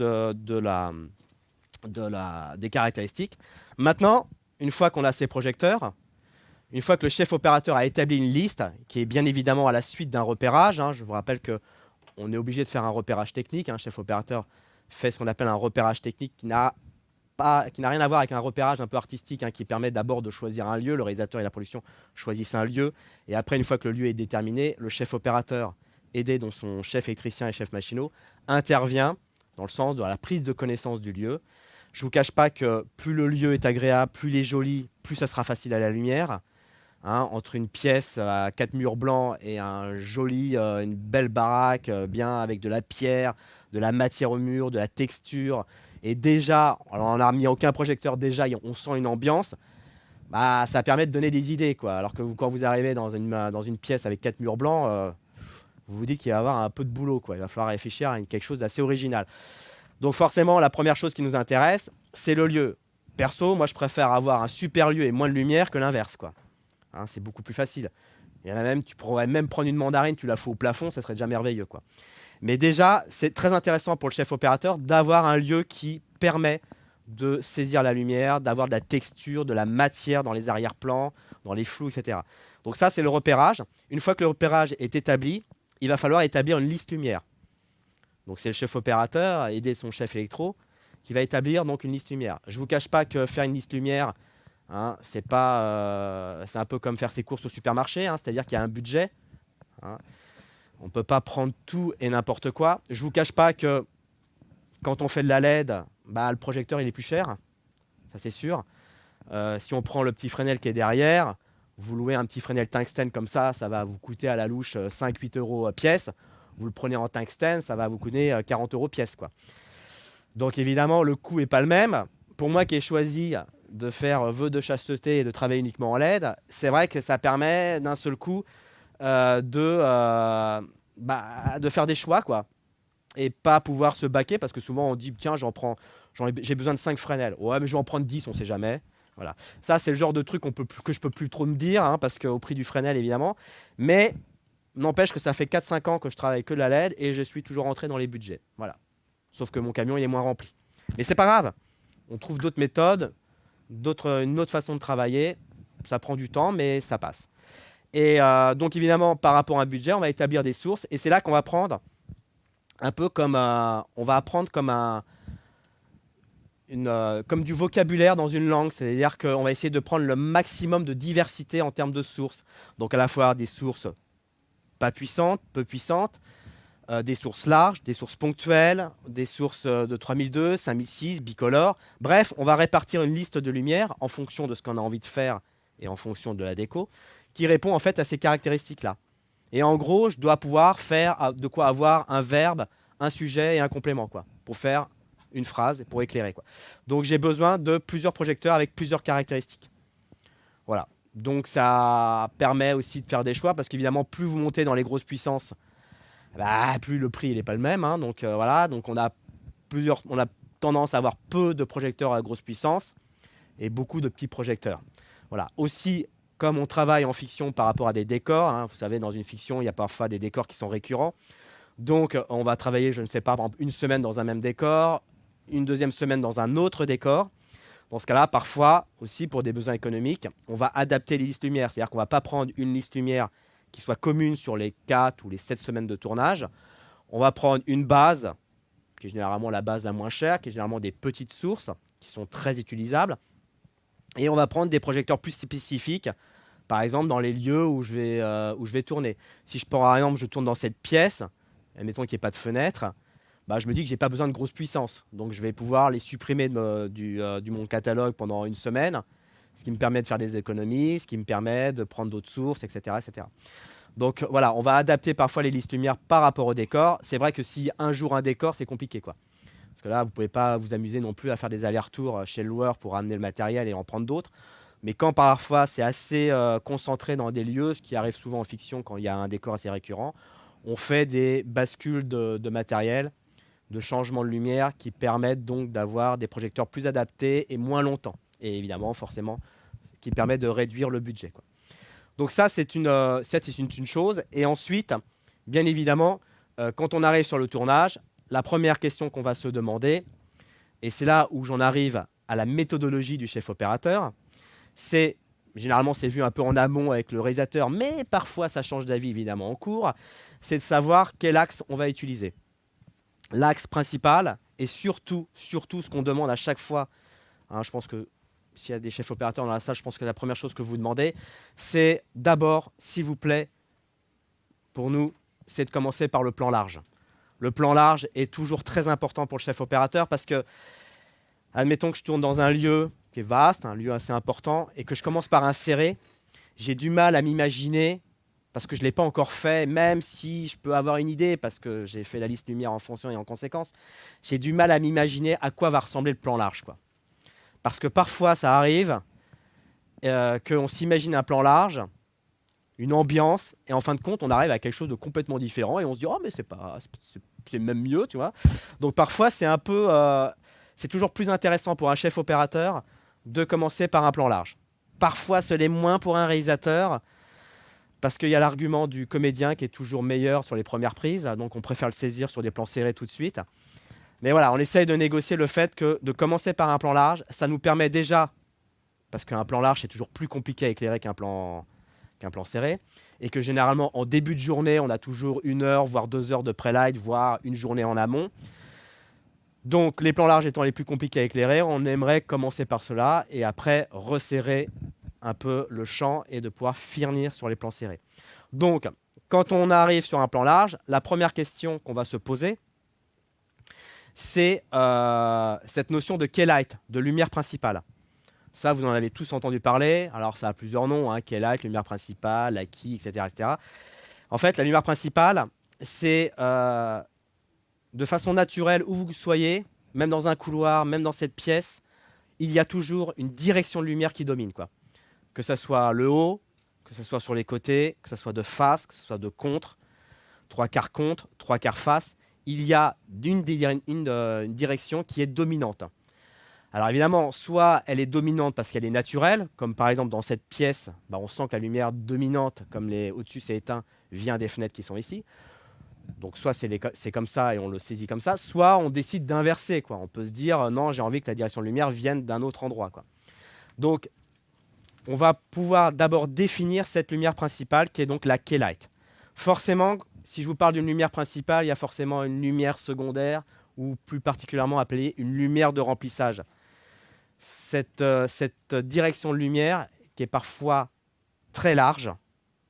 des caractéristiques. Maintenant, une fois qu'on a ces projecteurs, une fois que le chef opérateur a établi une liste, qui est bien évidemment à la suite d'un repérage, hein, je vous rappelle qu'on est obligé de faire un repérage technique. Un chef opérateur fait ce qu'on appelle un repérage technique qui n'a rien à voir avec un repérage un peu artistique, hein, qui permet d'abord de choisir un lieu. Le réalisateur et la production choisissent un lieu. Et après, une fois que le lieu est déterminé, le chef opérateur, aidé dont son chef électricien et chef machinot, intervient dans le sens de la prise de connaissance du lieu. Je ne vous cache pas que plus le lieu est agréable, plus il est joli, plus ça sera facile à la lumière. Hein, entre une pièce à 4 murs blancs et une belle baraque, bien avec de la pierre, de la matière au mur, de la texture. Et déjà, alors on n'a mis aucun projecteur, déjà on sent une ambiance. Bah, ça permet de donner des idées, quoi. Alors que quand vous arrivez dans une pièce avec 4 murs blancs, vous vous dites qu'il va y avoir un peu de boulot, quoi. Il va falloir réfléchir à quelque chose d'assez original. Donc forcément, la première chose qui nous intéresse, c'est le lieu. Perso, moi je préfère avoir un super lieu et moins de lumière que l'inverse, quoi. Hein, c'est beaucoup plus facile. Il y en a même, tu pourrais même prendre une mandarine, tu la fous au plafond, ça serait déjà merveilleux, quoi. Mais déjà, c'est très intéressant pour le chef opérateur d'avoir un lieu qui permet de saisir la lumière, d'avoir de la texture, de la matière dans les arrière-plans, dans les flous, etc. Donc ça, c'est le repérage. Une fois que le repérage est établi, il va falloir établir une liste lumière. Donc c'est le chef opérateur, aider son chef électro, qui va établir donc une liste lumière. Je ne vous cache pas que faire une liste lumière, hein, c'est un peu comme faire ses courses au supermarché, hein, c'est-à-dire qu'il y a un budget. Hein. On ne peut pas prendre tout et n'importe quoi. Je ne vous cache pas que quand on fait de la LED, bah, le projecteur il est plus cher, ça c'est sûr. Si on prend le petit Fresnel qui est derrière, vous louez un petit Fresnel tungstène comme ça va vous coûter à la louche 5-8 euros pièce. Vous le prenez en tungstène, ça va vous coûter 40 euros pièce, quoi. Donc évidemment, le coût n'est pas le même. Pour moi qui ai choisi de faire vœu de chasteté et de travailler uniquement en LED, c'est vrai que ça permet d'un seul coup de faire des choix, quoi. Et pas pouvoir se baquer, parce que souvent on dit tiens, j'ai besoin de 5 Fresnel. Ouais, mais je vais en prendre 10, on ne sait jamais. Voilà. Ça, c'est le genre de truc que je peux plus trop me dire, hein, parce qu'au prix du Fresnel, évidemment. Mais n'empêche que ça fait 4-5 ans que je travaille que de la LED et je suis toujours rentré dans les budgets. Voilà. Sauf que mon camion, il est moins rempli. Mais c'est pas grave. On trouve d'autres méthodes, une autre façon de travailler. Ça prend du temps, mais ça passe. Et donc, évidemment, par rapport à un budget, on va établir des sources. Et c'est là qu'on va prendre un peu comme on va apprendre comme comme du vocabulaire dans une langue. C'est-à-dire qu'on va essayer de prendre le maximum de diversité en termes de sources. Donc, à la fois des sources pas puissantes, peu puissantes, des sources larges, des sources ponctuelles, des sources de 3002, 5006, bicolores. Bref, on va répartir une liste de lumière en fonction de ce qu'on a envie de faire et en fonction de la déco, qui répond en fait à ces caractéristiques-là. Et en gros, je dois pouvoir faire de quoi avoir un verbe, un sujet et un complément, quoi, pour faire une phrase, pour éclairer, quoi. Donc j'ai besoin de plusieurs projecteurs avec plusieurs caractéristiques. Voilà. Donc ça permet aussi de faire des choix, parce qu'évidemment, plus vous montez dans les grosses puissances, bah, plus le prix n'est pas le même. Hein. Donc voilà, donc on a tendance à avoir peu de projecteurs à grosse puissance et beaucoup de petits projecteurs. Voilà. Aussi, comme on travaille en fiction par rapport à des décors, hein, vous savez, dans une fiction, il y a parfois des décors qui sont récurrents. Donc on va travailler, je ne sais pas, par exemple, une semaine dans un même décor, une deuxième semaine dans un autre décor. Dans ce cas-là, parfois, aussi pour des besoins économiques, on va adapter les listes lumière. C'est-à-dire qu'on ne va pas prendre une liste lumière qui soit commune sur les 4 ou les 7 semaines de tournage. On va prendre une base, qui est généralement la base la moins chère, qui est généralement des petites sources, qui sont très utilisables. Et on va prendre des projecteurs plus spécifiques, par exemple dans les lieux où je vais tourner. Si par exemple je tourne dans cette pièce, admettons qu'il n'y ait pas de fenêtre, bah, je me dis que je n'ai pas besoin de grosse puissance. Donc je vais pouvoir les supprimer de mon catalogue pendant une semaine, ce qui me permet de faire des économies, ce qui me permet de prendre d'autres sources, etc., etc. Donc voilà, on va adapter parfois les listes lumière par rapport au décor. C'est vrai que si un jour un décor, c'est compliqué, quoi. Parce que là, vous ne pouvez pas vous amuser non plus à faire des allers-retours chez le loueur pour ramener le matériel et en prendre d'autres. Mais quand parfois c'est assez concentré dans des lieux, ce qui arrive souvent en fiction quand il y a un décor assez récurrent, on fait des bascules de matériel, de changement de lumière qui permettent donc d'avoir des projecteurs plus adaptés et moins longtemps. Et évidemment, forcément, qui permet de réduire le budget, quoi. Donc ça, c'est une chose. Et ensuite, bien évidemment, quand on arrive sur le tournage, la première question qu'on va se demander, et c'est là où j'en arrive à la méthodologie du chef opérateur, c'est, généralement c'est vu un peu en amont avec le réalisateur, mais parfois ça change d'avis évidemment en cours, c'est de savoir quel axe on va utiliser. L'axe principal, et surtout ce qu'on demande à chaque fois, hein, je pense que s'il y a des chefs opérateurs dans la salle, je pense que la première chose que vous demandez, c'est d'abord, s'il vous plaît, pour nous, c'est de commencer par le plan large. Le plan large est toujours très important pour le chef opérateur parce que, admettons que je tourne dans un lieu qui est vaste, un lieu assez important, et que je commence par insérer, j'ai du mal à m'imaginer parce que je ne l'ai pas encore fait, même si je peux avoir une idée, parce que j'ai fait la liste lumière en fonction et en conséquence, j'ai du mal à m'imaginer à quoi va ressembler le plan large, quoi. Parce que parfois, ça arrive qu'on s'imagine un plan large, une ambiance, et en fin de compte, on arrive à quelque chose de complètement différent, et on se dit, oh, mais c'est même mieux, tu vois. Donc parfois, c'est un peu, c'est toujours plus intéressant pour un chef opérateur de commencer par un plan large. Parfois, ce l'est moins pour un réalisateur, parce qu'il y a l'argument du comédien qui est toujours meilleur sur les premières prises, donc on préfère le saisir sur des plans serrés tout de suite. Mais voilà, on essaye de négocier le fait que de commencer par un plan large, ça nous permet déjà, parce qu'un plan large c'est toujours plus compliqué à éclairer qu'un plan serré, et que généralement en début de journée, on a toujours 1 heure, voire 2 heures de pré-light, voire une journée en amont. Donc les plans larges étant les plus compliqués à éclairer, on aimerait commencer par cela, et après resserrer un peu le champ et de pouvoir finir sur les plans serrés. Donc, quand on arrive sur un plan large, la première question qu'on va se poser, c'est cette notion de key-light, de lumière principale. Ça, vous en avez tous entendu parler. Alors, ça a plusieurs noms, hein, key-light, lumière principale, la key, etc., etc. En fait, la lumière principale, c'est de façon naturelle, où vous soyez, même dans un couloir, même dans cette pièce, il y a toujours une direction de lumière qui domine, quoi. Que ce soit le haut, que ce soit sur les côtés, que ce soit de face, que ce soit de contre, 3/4 contre, 3/4 face, il y a une direction qui est dominante. Alors évidemment, soit elle est dominante parce qu'elle est naturelle, comme par exemple dans cette pièce, bah on sent que la lumière dominante, comme au-dessus c'est éteint, vient des fenêtres qui sont ici. Donc soit c'est comme ça et on le saisit comme ça, soit on décide d'inverser, quoi. On peut se dire non, j'ai envie que la direction de lumière vienne d'un autre endroit, quoi. Donc on va pouvoir d'abord définir cette lumière principale qui est donc la key light. Forcément, si je vous parle d'une lumière principale, il y a forcément une lumière secondaire ou plus particulièrement appelée une lumière de remplissage. Cette direction de lumière qui est parfois très large,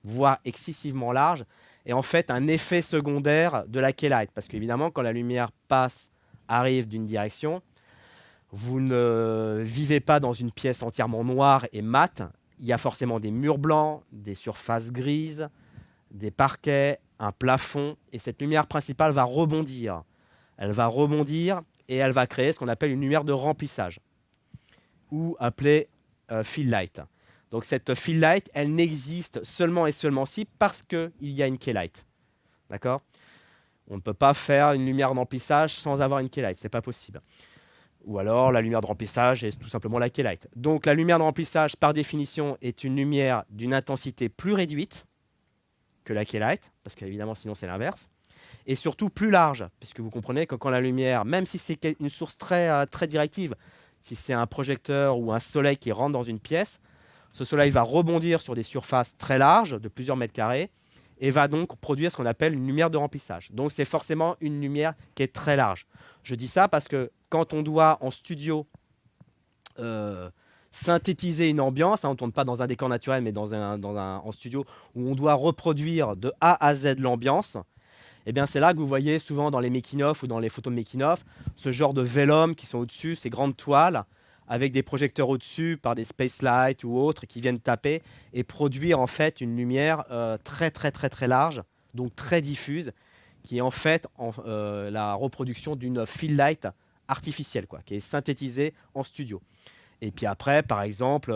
voire excessivement large, est en fait un effet secondaire de la key light. Parce qu'évidemment, quand la lumière arrive d'une direction, vous ne vivez pas dans une pièce entièrement noire et mate. Il y a forcément des murs blancs, des surfaces grises, des parquets, un plafond. Et cette lumière principale va rebondir. Elle va rebondir et elle va créer ce qu'on appelle une lumière de remplissage, ou appelée fill light. Donc cette fill light, elle n'existe seulement et seulement si parce qu'il y a une key light. D'accord ? On ne peut pas faire une lumière de remplissage sans avoir une key light. Ce n'est pas possible. Ou alors la lumière de remplissage est tout simplement la key light. Donc la lumière de remplissage, par définition, est une lumière d'une intensité plus réduite que la key light, parce qu'évidemment sinon c'est l'inverse, et surtout plus large, puisque vous comprenez que quand la lumière, même si c'est une source très directive, si c'est un projecteur ou un soleil qui rentre dans une pièce, ce soleil va rebondir sur des surfaces très larges, de plusieurs mètres carrés, et va donc produire ce qu'on appelle une lumière de remplissage. Donc c'est forcément une lumière qui est très large. Je dis ça parce que quand on doit en studio synthétiser une ambiance, on ne tourne pas dans un décor naturel mais en studio où on doit reproduire de A à Z l'ambiance, et bien c'est là que vous voyez souvent dans les making-of ou dans les photos de making-of ce genre de vélum qui sont au-dessus, ces grandes toiles avec des projecteurs au-dessus par des space lights ou autres qui viennent taper et produire en fait une lumière très large, donc très diffuse, qui est en fait la reproduction d'une fill light artificielle, quoi, qui est synthétisée en studio. Et puis après, par exemple,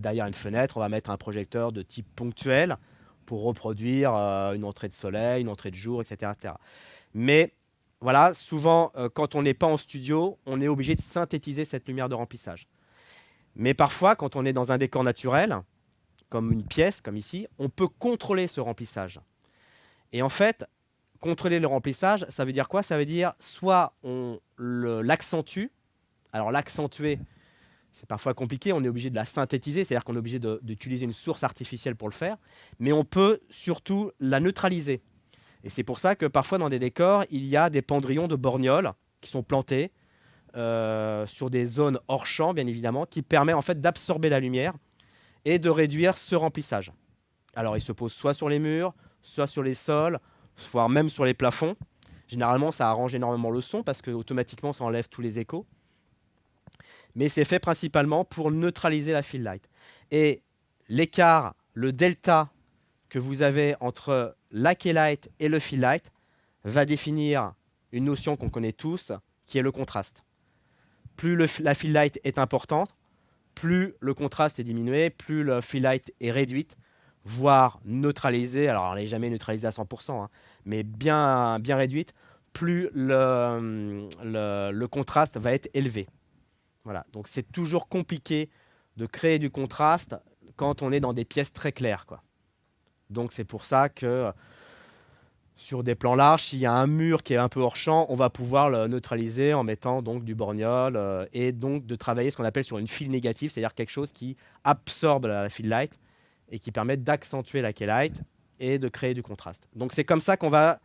derrière une fenêtre, on va mettre un projecteur de type ponctuel pour reproduire une entrée de soleil, une entrée de jour, etc. etc. Mais voilà, souvent, quand on n'est pas en studio, on est obligé de synthétiser cette lumière de remplissage. Mais parfois, quand on est dans un décor naturel, comme une pièce, comme ici, on peut contrôler ce remplissage. Et en fait, contrôler le remplissage, ça veut dire quoi ? Ça veut dire soit on l'accentue. Alors l'accentuer, c'est parfois compliqué, on est obligé de la synthétiser, c'est-à-dire qu'on est obligé d'utiliser une source artificielle pour le faire, mais on peut surtout la neutraliser. Et c'est pour ça que parfois dans des décors, il y a des pendrillons de borgnoles qui sont plantés sur des zones hors champ, bien évidemment, qui permet en fait d'absorber la lumière et de réduire ce remplissage. Alors, ils se posent soit sur les murs, soit sur les sols, voire même sur les plafonds. Généralement, ça arrange énormément le son parce qu'automatiquement, ça enlève tous les échos. Mais c'est fait principalement pour neutraliser la fill light. Et l'écart, le delta que vous avez entre la key light et le fill light va définir une notion qu'on connaît tous, qui est le contraste. Plus la fill light est importante, plus le contraste est diminué, plus le fill light est réduite, voire neutralisée. Alors, elle n'est jamais neutralisée à 100%, hein, mais bien réduite, plus le contraste va être élevé. Voilà. Donc, c'est toujours compliqué de créer du contraste quand on est dans des pièces très claires, quoi. Donc, c'est pour ça que sur des plans larges, s'il y a un mur qui est un peu hors champ, on va pouvoir le neutraliser en mettant donc du borgnole et donc de travailler ce qu'on appelle sur une file négative, c'est-à-dire quelque chose qui absorbe la fill light et qui permet d'accentuer la key light et de créer du contraste. Donc c'est comme ça qu'on va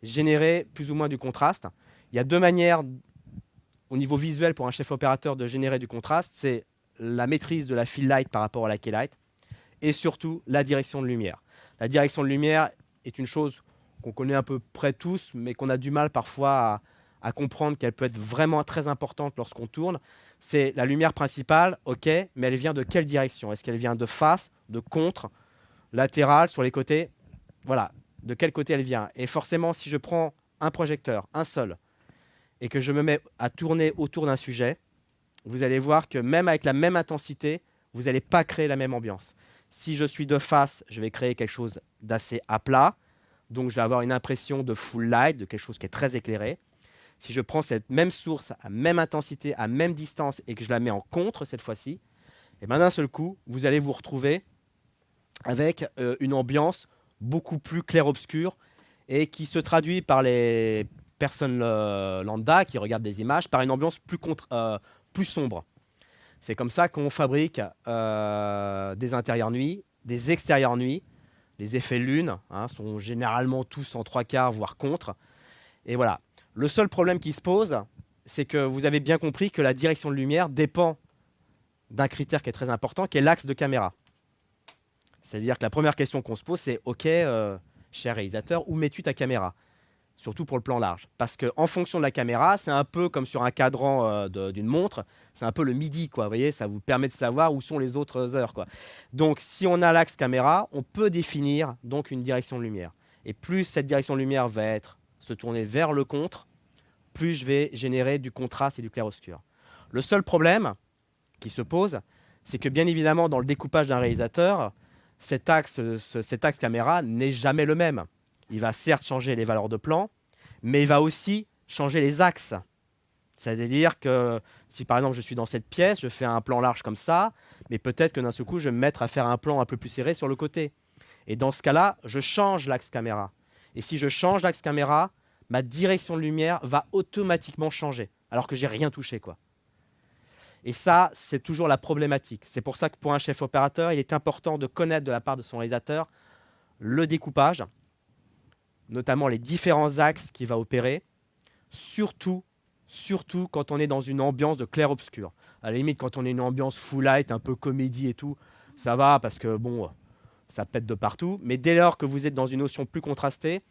générer plus ou moins du contraste. Il y a deux manières au niveau visuel pour un chef opérateur de générer du contraste, c'est la maîtrise de la fill light par rapport à la key light et surtout la direction de lumière. La direction de lumière est une chose qu'on connaît à peu près tous, mais qu'on a du mal parfois à comprendre qu'elle peut être vraiment très importante lorsqu'on tourne. C'est la lumière principale, ok, mais elle vient de quelle direction? Est-ce qu'elle vient de face, de contre, latérale, sur les côtés? Voilà, de quel côté elle vient? Et forcément, si je prends un projecteur, un seul, et que je me mets à tourner autour d'un sujet, vous allez voir que même avec la même intensité, vous n'allez pas créer la même ambiance. Si je suis de face, je vais créer quelque chose d'assez à plat. Donc, je vais avoir une impression de full light, de quelque chose qui est très éclairé. Si je prends cette même source, à même intensité, à même distance, et que je la mets en contre cette fois-ci, et ben d'un seul coup, vous allez vous retrouver avec une ambiance beaucoup plus clair-obscur et qui se traduit par les personnes lambda qui regardent des images par une ambiance plus sombre. C'est comme ça qu'on fabrique des intérieurs nuit, des extérieurs nuit. Les effets lune sont généralement tous en 3/4, voire contre. Et voilà. Le seul problème qui se pose, c'est que vous avez bien compris que la direction de lumière dépend d'un critère qui est très important, qui est l'axe de caméra. C'est-à-dire que la première question qu'on se pose, c'est « Ok, cher réalisateur, où mets-tu ta caméra ?» Surtout pour le plan large. Parce qu'en fonction de la caméra, c'est un peu comme sur un cadran d'une montre, c'est un peu le midi, quoi. Vous voyez, ça vous permet de savoir où sont les autres heures, quoi. Donc, si on a l'axe caméra, on peut définir donc une direction de lumière. Et plus cette direction de lumière va se tourner vers le contre, plus je vais générer du contraste et du clair-obscur. Le seul problème qui se pose, c'est que bien évidemment, dans le découpage d'un réalisateur, cet axe caméra n'est jamais le même. Il va certes changer les valeurs de plan, mais il va aussi changer les axes. C'est-à-dire que si par exemple je suis dans cette pièce, je fais un plan large comme ça, mais peut-être que d'un seul coup, je vais me mettre à faire un plan un peu plus serré sur le côté. Et dans ce cas-là, je change l'axe caméra. Et si je change l'axe caméra, ma direction de lumière va automatiquement changer, alors que j'ai rien touché, quoi. Et ça, c'est toujours la problématique. C'est pour ça que pour un chef opérateur, il est important de connaître de la part de son réalisateur le découpage, notamment les différents axes qu'il va opérer, surtout quand on est dans une ambiance de clair-obscur. À la limite, quand on est une ambiance full light, un peu comédie et tout, ça va parce que bon, ça pète de partout. Mais dès lors que vous êtes dans une notion plus contrastée,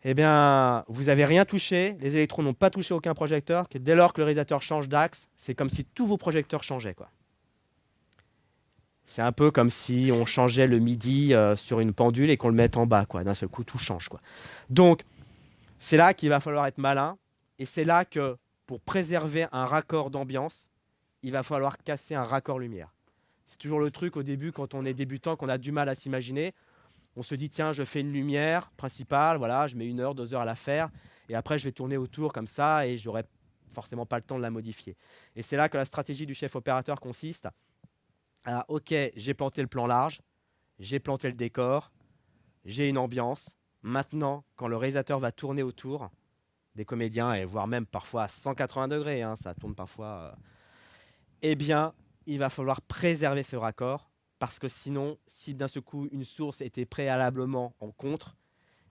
eh bien, vous n'avez rien touché, les électrons n'ont pas touché aucun projecteur. Dès lors que le réalisateur change d'axe, c'est comme si tous vos projecteurs changeaient, quoi. C'est un peu comme si on changeait le midi sur une pendule et qu'on le mette en bas, quoi. D'un seul coup, tout change, quoi. Donc, c'est là qu'il va falloir être malin. Et c'est là que, pour préserver un raccord d'ambiance, il va falloir casser un raccord lumière. C'est toujours le truc au début, quand on est débutant, qu'on a du mal à s'imaginer. On se dit, tiens, je fais une lumière principale, voilà, je mets 1 heure, 2 heures à la faire. Et après, je vais tourner autour comme ça et j'aurai forcément pas le temps de la modifier. Et c'est là que la stratégie du chef opérateur consiste à, ok, j'ai planté le plan large, j'ai planté le décor, j'ai une ambiance. Maintenant, quand le réalisateur va tourner autour des comédiens, et voire même parfois à 180 degrés, ça tourne parfois, eh bien, il va falloir préserver ce raccord, parce que sinon, si d'un seul coup, une source était préalablement en contre,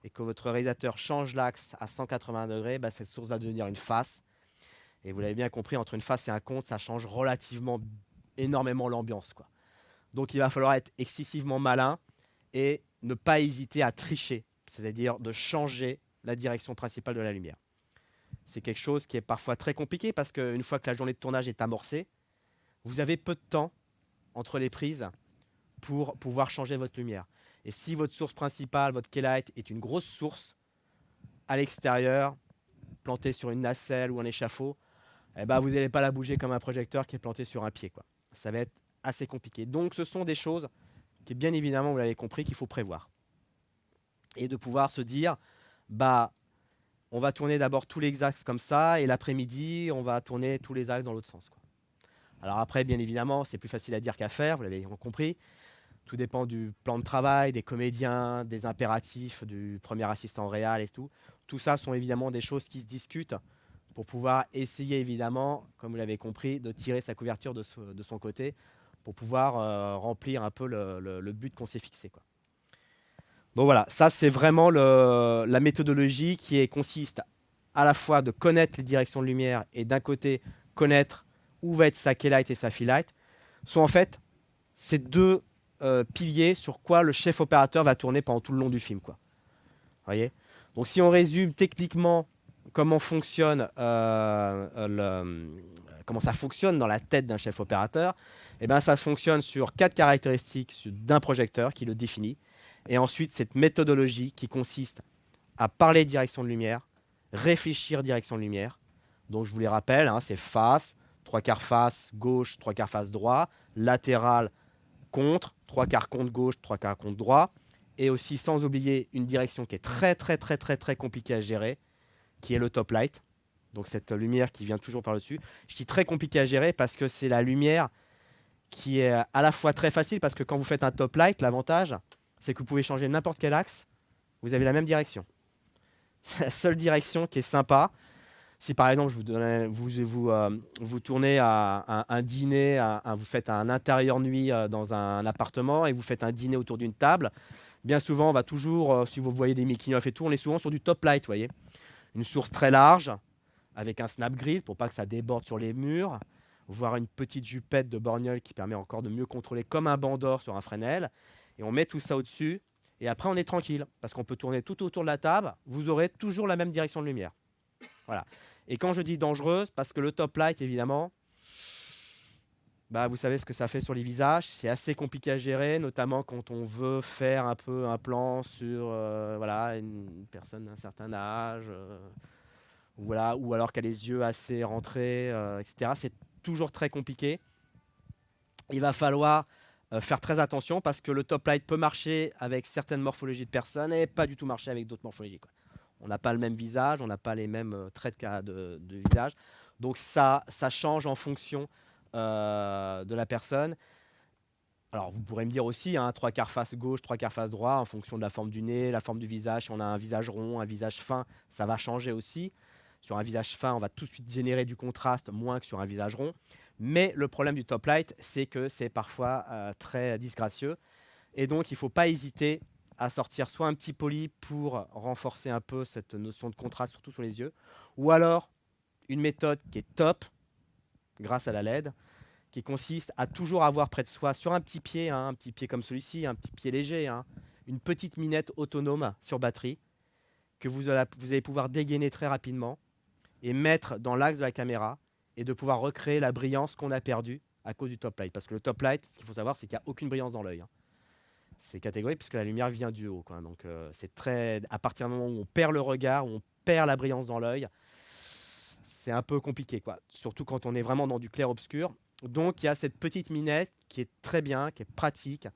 et que votre réalisateur change l'axe à 180 degrés, bah, cette source va devenir une face. Et vous l'avez bien compris, entre une face et un contre, ça change relativement énormément l'ambiance, quoi. Donc il va falloir être excessivement malin et ne pas hésiter à tricher, c'est-à-dire de changer la direction principale de la lumière. C'est quelque chose qui est parfois très compliqué parce qu'une fois que la journée de tournage est amorcée, vous avez peu de temps entre les prises pour pouvoir changer votre lumière. Et si votre source principale, votre keylight, est une grosse source à l'extérieur, plantée sur une nacelle ou un échafaud, eh ben, vous n'allez pas la bouger comme un projecteur qui est planté sur un pied, quoi. Ça va être assez compliqué. Donc ce sont des choses qui, bien évidemment, vous l'avez compris, qu'il faut prévoir. Et de pouvoir se dire, bah, on va tourner d'abord tous les axes comme ça, et l'après-midi, on va tourner tous les axes dans l'autre sens, quoi. Alors après, bien évidemment, c'est plus facile à dire qu'à faire, vous l'avez compris. Tout dépend du plan de travail, des comédiens, des impératifs, du premier assistant réel et tout. Tout ça sont évidemment des choses qui se discutent pour pouvoir essayer, évidemment, comme vous l'avez compris, de tirer sa couverture de son côté pour pouvoir remplir un peu le but qu'on s'est fixé, quoi. Donc voilà, ça c'est vraiment la méthodologie qui consiste à la fois de connaître les directions de lumière et d'un côté connaître où va être sa keylight et sa fill-light, sont en fait ces deux piliers sur quoi le chef opérateur va tourner pendant tout le long du film, quoi. Voyez. Donc si on résume techniquement comment comment ça fonctionne dans la tête d'un chef opérateur, eh ben, ça fonctionne sur 4 caractéristiques d'un projecteur qui le définit. Et ensuite, cette méthodologie qui consiste à parler direction de lumière, réfléchir direction de lumière. Donc je vous les rappelle, hein, c'est face, 3/4 face gauche, 3/4 face droit, latéral, contre, 3/4 contre gauche, 3/4 contre droit. Et aussi, sans oublier, une direction qui est très compliquée à gérer, qui est le top light. Donc cette lumière qui vient toujours par le dessus. Je dis très compliqué à gérer parce que c'est la lumière qui est à la fois très facile, parce que quand vous faites un top light, l'avantage, c'est que vous pouvez changer n'importe quel axe, vous avez la même direction. C'est la seule direction qui est sympa. Si par exemple vous tournez à un dîner, vous faites un intérieur nuit dans un appartement et vous faites un dîner autour d'une table, bien souvent on va toujours, si vous voyez des making-of et tout, on est souvent sur du top light, vous voyez. Une source très large, avec un snap grid pour pas que ça déborde sur les murs, voire une petite jupette de borgnole qui permet encore de mieux contrôler comme un bandor sur un Fresnel. Et on met tout ça au-dessus, et après on est tranquille, parce qu'on peut tourner tout autour de la table, vous aurez toujours la même direction de lumière. Voilà. Et quand je dis dangereuse, parce que le top light, évidemment, bah, vous savez ce que ça fait sur les visages, c'est assez compliqué à gérer, notamment quand on veut faire un peu un plan sur voilà, une personne d'un certain âge, voilà, ou alors qui a les yeux assez rentrés, etc. C'est toujours très compliqué. Il va falloir faire très attention parce que le top light peut marcher avec certaines morphologies de personnes et pas du tout marcher avec d'autres morphologies, quoi. On n'a pas le même visage, on n'a pas les mêmes traits de visage. Donc ça change en fonction de la personne. Alors vous pourrez me dire aussi, hein, 3/4 face gauche, 3/4 face droit, en fonction de la forme du nez, la forme du visage. Si on a un visage rond, un visage fin, ça va changer aussi. Sur un visage fin, on va tout de suite générer du contraste, moins que sur un visage rond. Mais le problème du top light, c'est que c'est parfois très disgracieux. Et donc, il ne faut pas hésiter à sortir soit un petit poli pour renforcer un peu cette notion de contraste, surtout sur les yeux, ou alors une méthode qui est top, grâce à la LED, qui consiste à toujours avoir près de soi, sur un petit pied, hein, un petit pied comme celui-ci, un petit pied léger, hein, une petite minette autonome sur batterie, que vous allez pouvoir dégainer très rapidement et mettre dans l'axe de la caméra, et de pouvoir recréer la brillance qu'on a perdue à cause du top light. Parce que le top light, ce qu'il faut savoir, c'est qu'il n'y a aucune brillance dans l'œil, hein. C'est catégorique puisque la lumière vient du haut, quoi. Donc c'est très, à partir du moment où on perd le regard, où on perd la brillance dans l'œil, c'est un peu compliqué, quoi. Surtout quand on est vraiment dans du clair-obscur. Donc il y a cette petite minette qui est très bien, qui est pratique,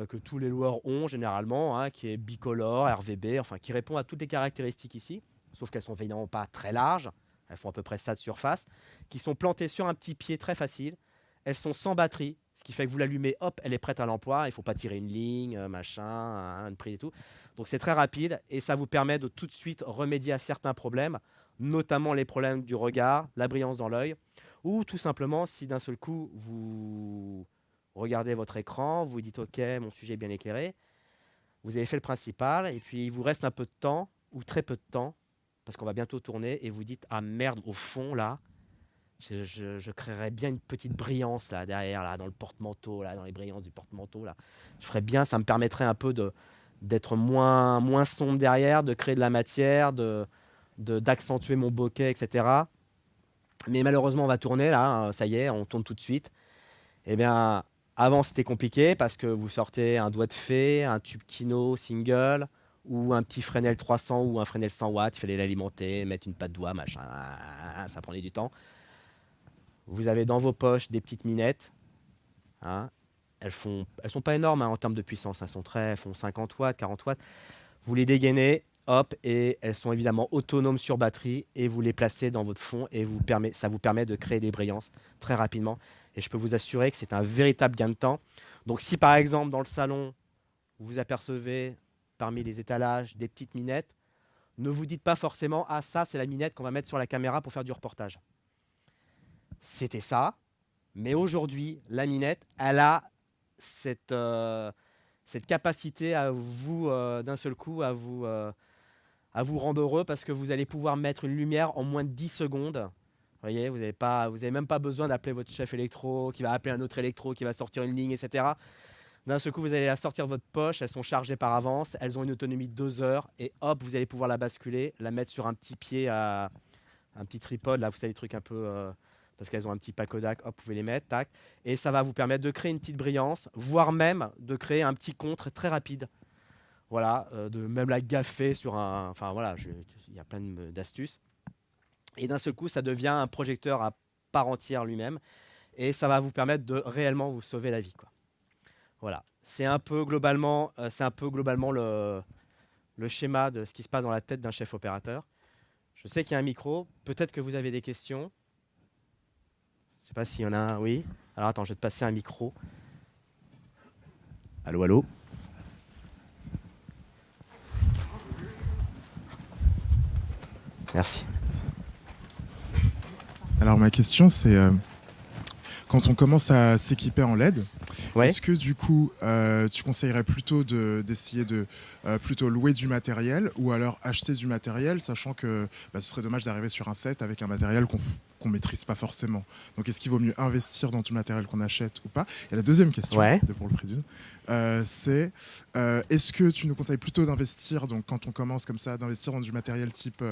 que tous les loueurs ont généralement, hein, qui est bicolore, RVB, enfin qui répond à toutes les caractéristiques ici, sauf qu'elles sont évidemment pas très larges, elles font à peu près ça de surface, qui sont plantées sur un petit pied très facile, elles sont sans batterie, ce qui fait que vous l'allumez, hop, elle est prête à l'emploi, il ne faut pas tirer une ligne, machin, une prise et tout. Donc c'est très rapide et ça vous permet de tout de suite remédier à certains problèmes, notamment les problèmes du regard, la brillance dans l'œil, ou tout simplement si d'un seul coup vous regardez votre écran, vous dites ok, mon sujet est bien éclairé, vous avez fait le principal et puis il vous reste un peu de temps ou très peu de temps parce qu'on va bientôt tourner et vous dites ah merde, au fond là, je créerais bien une petite brillance là derrière, là dans le porte-manteau, là dans les brillances du porte-manteau là. Je ferais bien, ça me permettrait un peu d'être moins sombre derrière, de créer de la matière, d'accentuer mon bokeh, etc. Mais malheureusement on va tourner là, ça y est, on tourne tout de suite. Eh bien Avant, c'était compliqué parce que vous sortez un doigt de fée, un tube Kino single ou un petit Fresnel 300 ou un Fresnel 100 watts. Il fallait l'alimenter, mettre une patte doigt, machin. Ça prenait du temps. Vous avez dans vos poches des petites minettes. Hein. Elles sont pas énormes hein, en termes de puissance. Elles font 50 watts, 40 watts. Vous les dégainez, hop, et elles sont évidemment autonomes sur batterie et vous les placez dans votre fond et ça vous permet de créer des brillances très rapidement. Et je peux vous assurer que c'est un véritable gain de temps. Donc si par exemple dans le salon, vous apercevez parmi les étalages des petites minettes, ne vous dites pas forcément ah ça c'est la minette qu'on va mettre sur la caméra pour faire du reportage. C'était ça, mais aujourd'hui la minette, elle a cette capacité à vous d'un seul coup à vous rendre heureux parce que vous allez pouvoir mettre une lumière en moins de 10 secondes. Vous voyez, vous n'avez même pas besoin d'appeler votre chef électro, qui va appeler un autre électro, qui va sortir une ligne, etc. D'un seul coup, vous allez la sortir de votre poche, elles sont chargées par avance, elles ont une autonomie de 2 heures, et hop, vous allez pouvoir la basculer, la mettre sur un petit pied, un petit tripode, là, vous savez, les trucs un peu... parce qu'elles ont un petit pacodac, hop, vous pouvez les mettre, tac. Et ça va vous permettre de créer une petite brillance, voire même de créer un petit contre très rapide. Voilà, de même la gaffer sur un... Enfin voilà, il y a plein d'astuces. Et d'un seul coup, ça devient un projecteur à part entière lui-même. Et ça va vous permettre de réellement vous sauver la vie, quoi. Voilà, c'est un peu globalement, le schéma de ce qui se passe dans la tête d'un chef opérateur. Je sais qu'il y a un micro, peut-être que vous avez des questions. Je ne sais pas s'il y en a un, oui. Alors attends, je vais te passer un micro. Allô, allô. Merci. Alors ma question c'est, quand on commence à s'équiper en LED, Ouais. est-ce que du coup tu conseillerais plutôt d'essayer de plutôt louer du matériel ou alors acheter du matériel, sachant que ce serait dommage d'arriver sur un set avec un matériel qu'on maîtrise pas forcément. Donc est-ce qu'il vaut mieux investir dans du matériel qu'on achète ou pas? Et la deuxième question, Ouais. pour le prix d'une, c'est est-ce que tu nous conseilles plutôt d'investir, donc quand on commence comme ça, d'investir dans du matériel type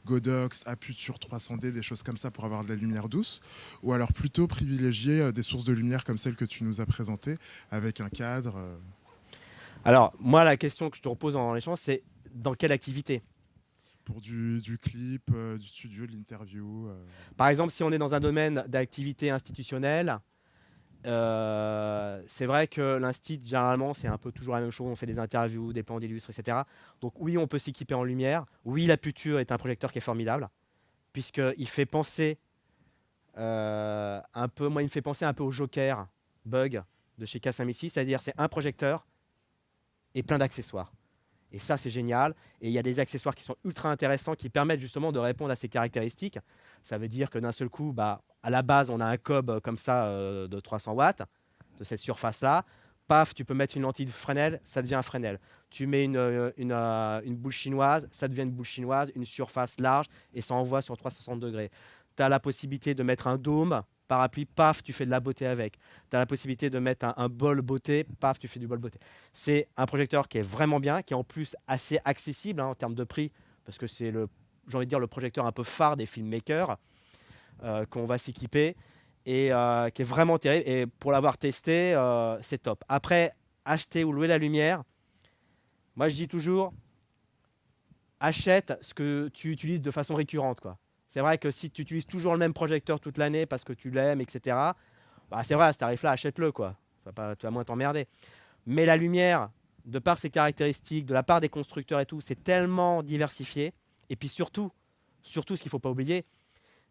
Godox, Aputure 300D, des choses comme ça pour avoir de la lumière douce, ou alors plutôt privilégier des sources de lumière comme celles que tu nous as présentées avec un cadre Alors, moi, la question que je te repose en échange, c'est dans quelle activité? pour du clip, du studio, de l'interview Par exemple, si on est dans un domaine d'activité institutionnelle, c'est vrai que l'instit, généralement, c'est un peu toujours la même chose. On fait des interviews, des plans d'illustres, etc. Donc oui, on peut s'équiper en lumière. Oui, l'Aputure est un projecteur qui est formidable, puisqu'il fait penser un peu, moi, il me fait penser un peu au Joker Bug de chez K5 c'est-à-dire c'est un projecteur et plein d'accessoires. Et ça, c'est génial. Et il y a des accessoires qui sont ultra intéressants qui permettent justement de répondre à ces caractéristiques. Ça veut dire que d'un seul coup, à la base, on a un cob comme ça de 300 watts, de cette surface-là. Paf, tu peux mettre une lentille de Fresnel, ça devient un Fresnel. Tu mets une boule chinoise, ça devient une boule chinoise, une surface large, et ça envoie sur 360 degrés. Tu as la possibilité de mettre un dôme, parapluie, paf, tu fais de la beauté avec. Tu as la possibilité de mettre un bol beauté, paf, tu fais du bol beauté. C'est un projecteur qui est vraiment bien, qui est en plus assez accessible en termes de prix, parce que c'est j'ai envie de dire, le projecteur un peu phare des filmmakers qu'on va s'équiper et qui est vraiment terrible. Et pour l'avoir testé, c'est top. Après, acheter ou louer la lumière, moi je dis toujours, achète ce que tu utilises de façon récurrente, quoi. C'est vrai que si tu utilises toujours le même projecteur toute l'année parce que tu l'aimes, etc., c'est vrai, à ce tarif-là, achète-le, quoi. Tu vas moins t'emmerder. Mais la lumière, de par ses caractéristiques, de la part des constructeurs et tout, c'est tellement diversifié. Et puis surtout, ce qu'il ne faut pas oublier,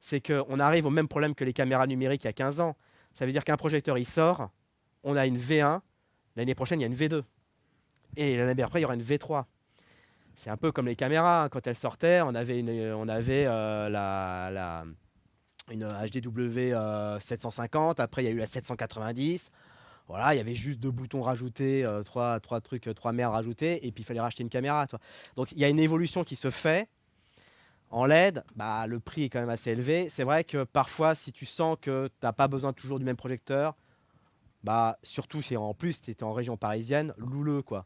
c'est qu'on arrive au même problème que les caméras numériques il y a 15 ans. Ça veut dire qu'un projecteur, il sort, on a une V1, l'année prochaine, il y a une V2. Et l'année après, il y aura une V3. C'est un peu comme les caméras. Quand elles sortaient, on avait une HDW 750. Après, il y a eu la 790. Voilà, il y avait juste 2 boutons rajoutés, 3 trucs, 3 merdes rajoutés. Et puis, il fallait racheter une caméra. Toi. Donc, il y a une évolution qui se fait. En LED, le prix est quand même assez élevé. C'est vrai que parfois, si tu sens que tu n'as pas besoin toujours du même projecteur, surtout si en plus tu étais en région parisienne, loue-le, quoi.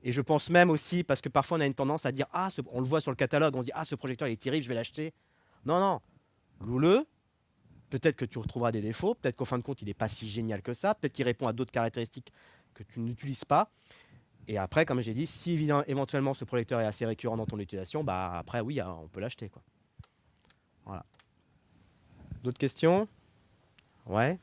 Et je pense même aussi, parce que parfois on a une tendance à dire on le voit sur le catalogue, on se dit ce projecteur il est terrible, je vais l'acheter. Non, loue-le, peut-être que tu retrouveras des défauts, peut-être qu'au fin de compte, il n'est pas si génial que ça, peut-être qu'il répond à d'autres caractéristiques que tu n'utilises pas. Et après, comme j'ai dit, si éventuellement ce projecteur est assez récurrent dans ton utilisation, bah après, oui, on peut l'acheter, quoi. Voilà. D'autres questions? Ouais.